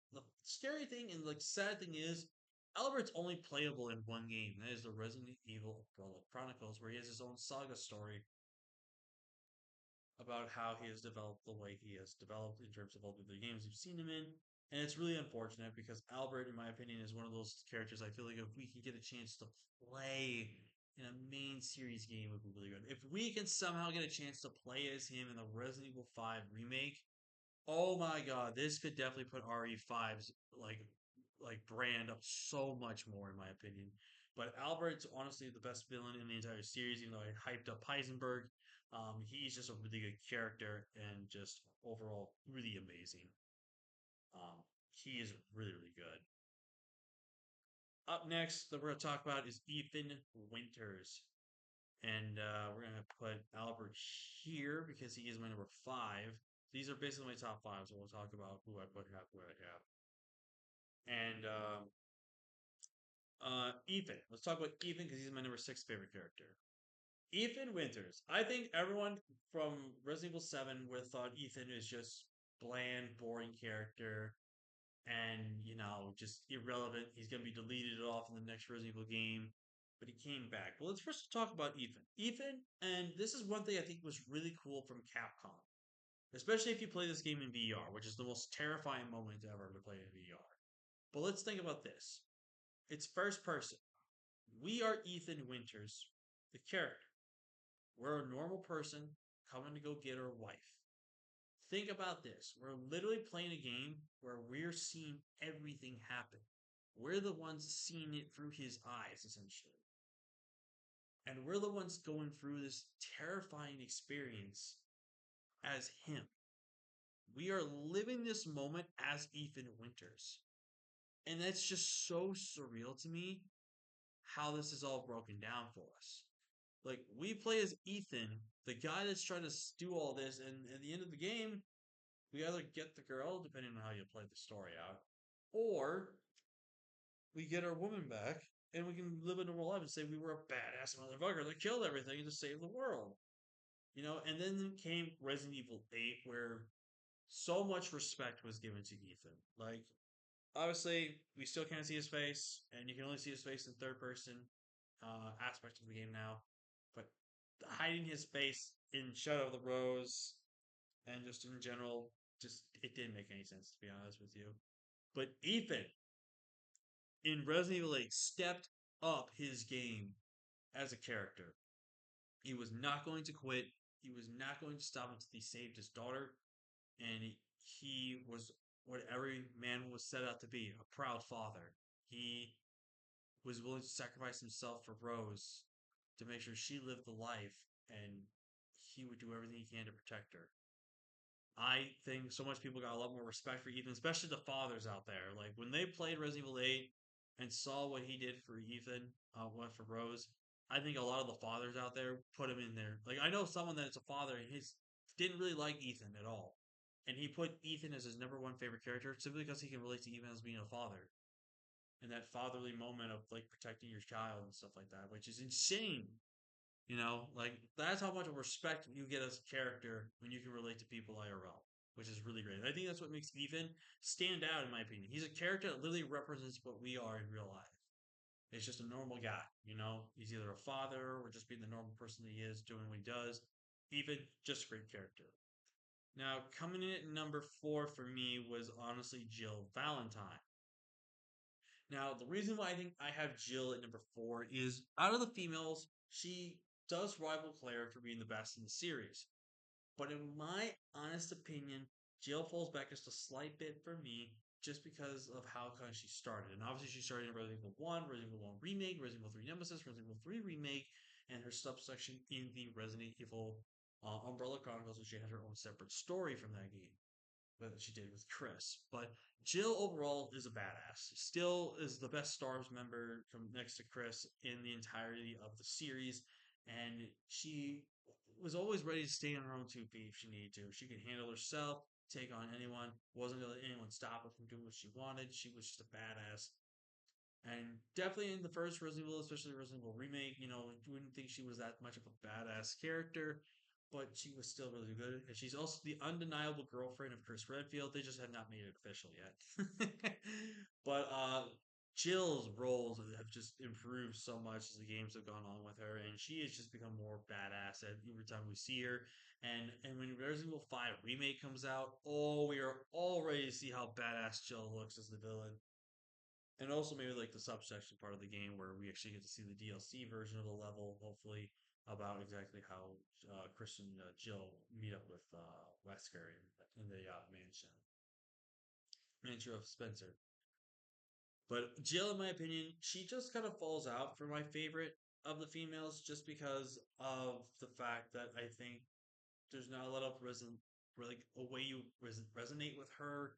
scary thing and like sad thing is, Albert's only playable in one game. That is the Resident Evil Umbrella Chronicles, where he has his own saga story about how he has developed the way he has developed in terms of all the games you've seen him in. And it's really unfortunate because Albert, in my opinion, is one of those characters I feel like if we can get a chance to play in a main series game would be really good. If we can somehow get a chance to play as him in the Resident Evil 5 remake, oh my god, this could definitely put RE5's like brand up so much more in my opinion. But Albert's honestly the best villain in the entire series, even though I hyped up Heisenberg. He's just a really good character and just overall really amazing. He is really, really good. Up next that we're going to talk about is Ethan Winters. And we're going to put Albert here because he is my number five. These are basically my top five, so we'll talk about who I put half where I have. And Ethan. Let's talk about Ethan because he's my number six favorite character. Ethan Winters. I think everyone from Resident Evil 7 would have thought Ethan is just bland, boring character and, just irrelevant. He's going to be deleted off in the next Resident Evil game. But he came back. But let's first talk about Ethan. Ethan, and this is one thing I think was really cool from Capcom, especially if you play this game in VR, which is the most terrifying moment ever to play in VR. But let's think about this. It's first person. We are Ethan Winters, the character. We're a normal person coming to go get our wife. Think about this. We're literally playing a game where we're seeing everything happen. We're the ones seeing it through his eyes, essentially. And we're the ones going through this terrifying experience as him. We are living this moment as Ethan Winters. And that's just so surreal to me how this is all broken down for us. Like we play as Ethan, the guy that's trying to do all this, and at the end of the game, we either get the girl, depending on how you play the story out, or we get our woman back, and we can live a normal life and say we were a badass motherfucker that killed everything to save the world. And then came Resident Evil 8, where so much respect was given to Ethan. Like, obviously, we still can't see his face, and you can only see his face in third person aspect of the game now. But hiding his face in Shadow of the Rose and just in general, just it didn't make any sense, to be honest with you. But Ethan in Resident Evil 8 stepped up his game as a character. He was not going to quit. He was not going to stop until he saved his daughter. And he was what every man was set out to be, a proud father. He was willing to sacrifice himself for Rose to make sure she lived the life, and he would do everything he can to protect her. I think so much people got a lot more respect for Ethan, especially the fathers out there. Like when they played Resident Evil 8 and saw what he did for Ethan, what for Rose, I think a lot of the fathers out there put him in there. Like I know someone that's a father and his didn't really like Ethan at all. And he put Ethan as his number one favorite character simply because he can relate to Ethan as being a father. And that fatherly moment of like protecting your child and stuff like that, which is insane. Like that's how much of respect you get as a character when you can relate to people IRL, which is really great. I think that's what makes Ethan stand out, in my opinion. He's a character that literally represents what we are in real life. It's just a normal guy. He's either a father or just being the normal person that he is, doing what he does. Ethan, just a great character. Now, coming in at number 4 for me was honestly Jill Valentine. Now, the reason why I think I have Jill at number 4 is out of the females, she does rival Claire for being the best in the series. But in my honest opinion, Jill falls back just a slight bit for me just because of how kind of she started. And obviously, she started in Resident Evil 1, Resident Evil 1 Remake, Resident Evil 3 Nemesis, Resident Evil 3 Remake, and her subsection in the Resident Evil Umbrella Chronicles, and she had her own separate story from that game that she did with Chris. But Jill overall is a badass. Still is the best Stars member from next to Chris in the entirety of the series, and she was always ready to stay on her own 2 feet if she needed to. She could handle herself, take on anyone. Wasn't gonna let anyone stop her from doing what she wanted. She was just a badass. And definitely in the first Resident Evil, especially the Resident Evil remake, you wouldn't think she was that much of a badass character, but she was still really good. And she's also the undeniable girlfriend of Chris Redfield. They just have not made it official yet. But Jill's roles have just improved so much as the games have gone on with her, and she has just become more badass every time we see her. And when Resident Evil 5 remake comes out, oh, we are all ready to see how badass Jill looks as the villain. And also maybe like the subsection part of the game where we actually get to see the DLC version of the level, hopefully, about exactly how Chris and Jill meet up with Wesker in the mansion of Spencer. But Jill, in my opinion, she just kind of falls out for my favorite of the females just because of the fact that I think there's not a lot of like a way you resonate with her,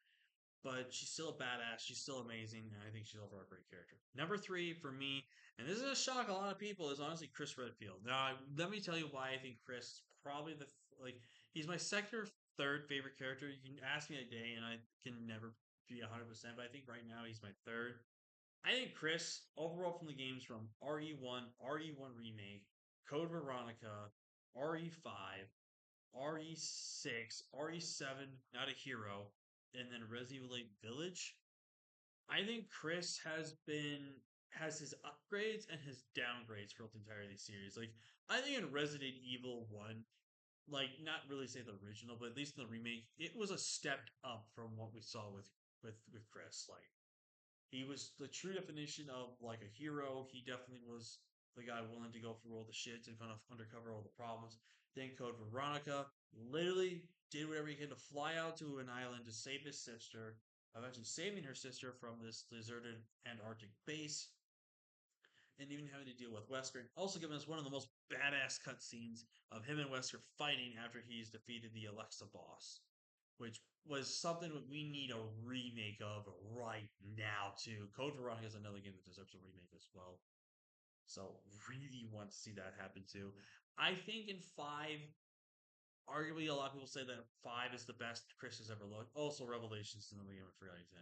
but she's still a badass. She's still amazing, and I think she's overall a great character. Number 3 for me, and this is a shock a lot of people, is honestly Chris Redfield. Now, let me tell you why I think Chris is probably like he's my second or third favorite character. You can ask me a day, and I can never be 100%, but I think right now he's my third. I think Chris overall from the games from RE1, RE1 remake, Code Veronica, RE5, RE6, RE7, Not a Hero, and then Resident Evil 8 Village. I think Chris has his upgrades and his downgrades throughout the entirety of the series. Like I think in Resident Evil 1, like not really say the original, but at least in the remake, it was a step up from what we saw with Chris. Like he was the true definition of like a hero. He definitely was the guy willing to go through all the shit and kind of undercover all the problems. Then Code Veronica literally did whatever he could to fly out to an island to save his sister, eventually saving her sister from this deserted Antarctic base, and even having to deal with Wesker. Also giving us one of the most badass cutscenes of him and Wesker fighting after he's defeated the Alexa boss, which was something that we need a remake of right now too. Code Veronica is another game that deserves a remake as well. So really want to see that happen too. I think in five, arguably a lot of people say that five is the best Chris has ever looked. Also, Revelations in the Game of Forgotten 10.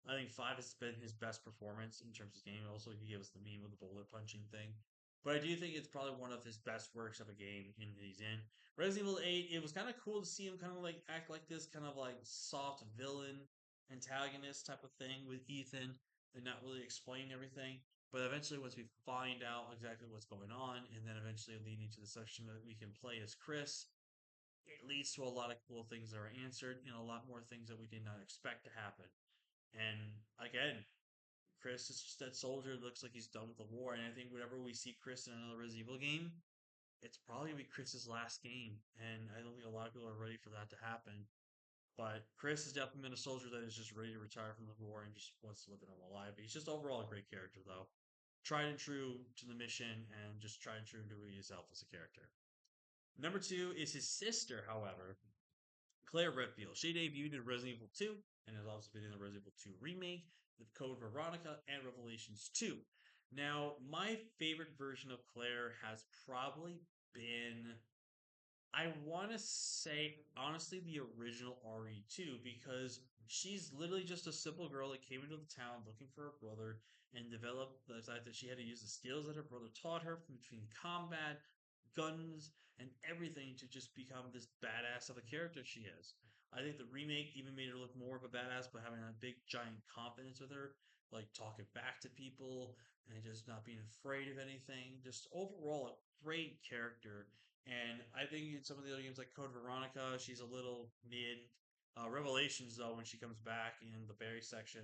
I think five has been his best performance in terms of game. Also, he gave us the meme with the bullet punching thing. But I do think it's probably one of his best works of a game he's in. Resident Evil 8, it was kind of cool to see him kind of like act like this kind of like soft villain antagonist type of thing with Ethan and not really explain everything. But eventually, once we find out exactly what's going on, and then eventually leading to the section that we can play as Chris, it leads to a lot of cool things that are answered and a lot more things that we did not expect to happen. And again, Chris is just that soldier. Looks like he's done with the war. And I think whenever we see Chris in another Resident Evil game, it's probably gonna be Chris's last game. And I don't think a lot of people are ready for that to happen. But Chris has definitely been a soldier that is just ready to retire from the war and just wants to live a normal life. He's just overall a great character, though. Tried and true to the mission and just tried and true to himself as a character. Number two is his sister, however, Claire Redfield. She debuted in Resident Evil 2 and has also been in the Resident Evil 2 remake, The Code Veronica, and Revelations 2. Now, my favorite version of Claire has probably been, I want to say, honestly, the original RE2 because she's literally just a simple girl that came into the town looking for her brother and developed the fact that she had to use the skills that her brother taught her from between combat, guns, and everything to just become this badass of a character she is. I think the remake even made her look more of a badass by having a big giant confidence with her, like talking back to people and just not being afraid of anything. Just overall a great character. And I think in some of the other games like Code Veronica, she's a little mid. Revelations, though, when she comes back in the berry section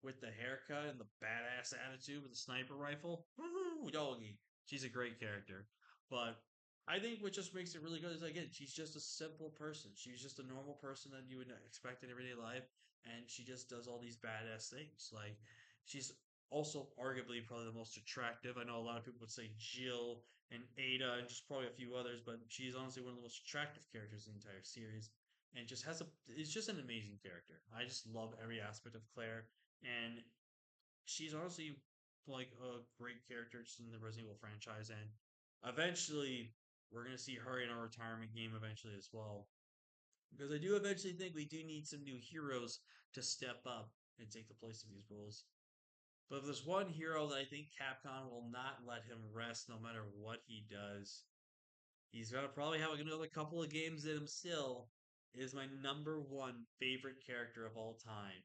with the haircut and the badass attitude with the sniper rifle, woohoo, doggy. She's a great character. But I think what just makes it really good is, again, she's just a simple person. She's just a normal person that you would expect in everyday life. And she just does all these badass things. Like, she's also arguably probably the most attractive. I know a lot of people would say Jill and Ada and just probably a few others, but she's honestly one of the most attractive characters in the entire series. And just has a, it's just an amazing character. I just love every aspect of Claire. And she's honestly like a great character just in the Resident Evil franchise. And eventually, we're going to see her in a retirement game eventually as well. Because I do eventually think we do need some new heroes to step up and take the place of these roles. But if there's one hero that I think Capcom will not let him rest no matter what he does, he's gonna probably have another couple of games in him still. Is my number one favorite character of all time.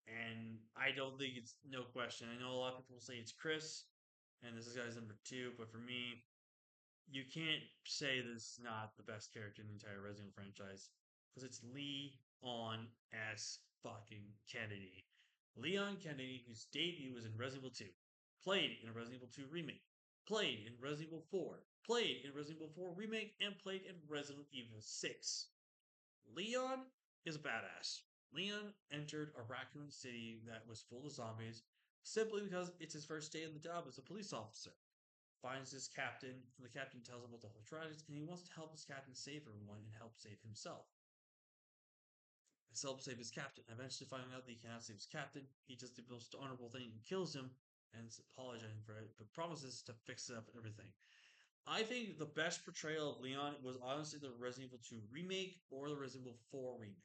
And I don't think it's no question. I know a lot of people say it's Chris, and this is guy's number two, but for me, you can't say this is not the best character in the entire Resident Evil franchise because it's Leon S. fucking Kennedy. Leon Kennedy, whose debut was in Resident Evil 2, played in Resident Evil 2 Remake, played in Resident Evil 4, played in Resident Evil 4 Remake, and played in Resident Evil 6. Leon is a badass. Leon entered a raccoon city that was full of zombies simply because it's his first day in the job as a police officer. Finds his captain, and the captain tells him about the whole tragedy, and he wants to help his captain save everyone and help save himself. Help save his captain. Eventually, finding out that he cannot save his captain, he does the most honorable thing and kills him and is apologizing for it, but promises to fix it up and everything. I think the best portrayal of Leon was honestly the Resident Evil 2 remake or the Resident Evil 4 remake.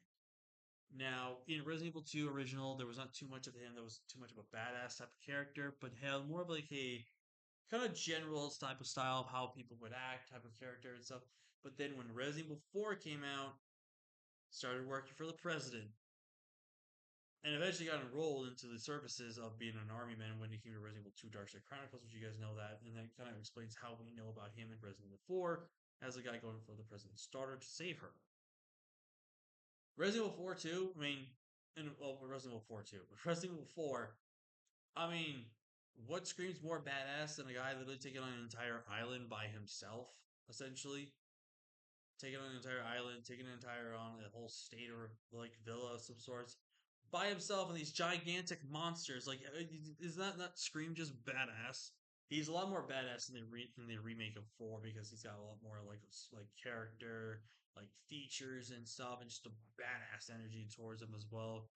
Now, in Resident Evil 2 original, there was not too much of him. There was too much of a badass type of character, but had more of like a kind of general type of style of how people would act, type of character and stuff. But then when Resident Evil 4 came out, started working for the president, and eventually got enrolled into the services of being an army man when he came to Resident Evil 2 Darkseid Chronicles, which you guys know that. And that kind of explains how we know about him in Resident Evil 4 as a guy going for the president's daughter to save her. Resident Evil 4 2, I mean, well, Resident Evil 4 2, but Resident Evil 4, I mean, what screams more badass than a guy literally taking on an entire island by himself, essentially? Taking on an entire island, taking an entire on a whole state or like villa of some sorts by himself and these gigantic monsters. Like, is that not Scream just badass? He's a lot more badass in the remake of four because he's got a lot more like character, like features and stuff, and just a badass energy towards him as well.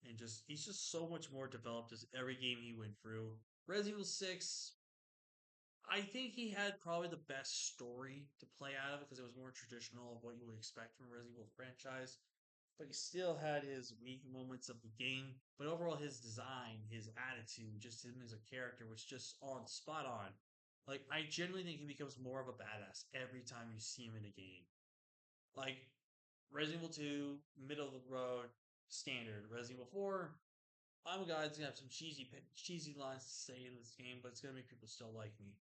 And just he's just so much more developed as every game he went through. Resident Evil 6, I think he had probably the best story to play out of it because it was more traditional of what you would expect from a Resident Evil franchise. But he still had his weak moments of the game. But overall, his design, his attitude, just him as a character was just on spot on. Like I genuinely think he becomes more of a badass every time you see him in a game. Like Resident Evil 2, middle of the road, standard. Resident Evil 4, I'm a guy that's gonna have some cheesy lines to say in this game, but it's gonna make people still like me.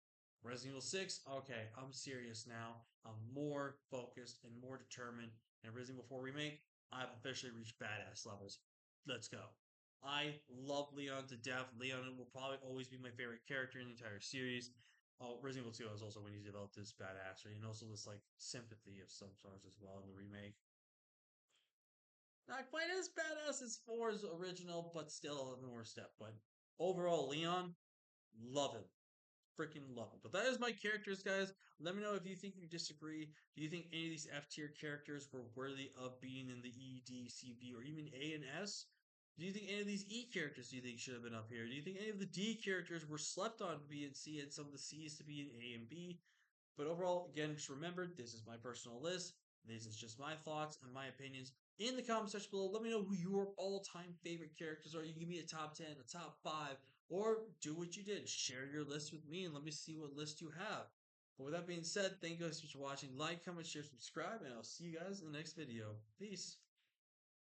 Resident Evil 6, okay, I'm serious now. I'm more focused and more determined. And Resident Evil 4 Remake, I've officially reached badass levels. Let's go. I love Leon to death. Leon will probably always be my favorite character in the entire series. Oh, Resident Evil 2 is also when he developed this badassery and also this like sympathy of some sorts as well in the remake. Not quite as badass as 4's original, but still a more step. But overall, Leon, love him. Freaking love him. But that is my characters, guys. Let me know if you think you disagree. Do you think any of these F tier characters were worthy of being in the E, D, C, B, or even A and S? Do you think any of these E characters do you think should have been up here? Do you think any of the D characters were slept on to be in C and some of the C's to be in A and B? But overall, again, just remember this is my personal list. This is just my thoughts and my opinions. In the comment section below, let me know who your all time favorite characters are. You can give me a top 10, a top 5, or do what you did. Share your list with me and let me see what list you have. But with that being said, thank you guys so much for watching. Like, comment, share, subscribe, and I'll see you guys in the next video. Peace.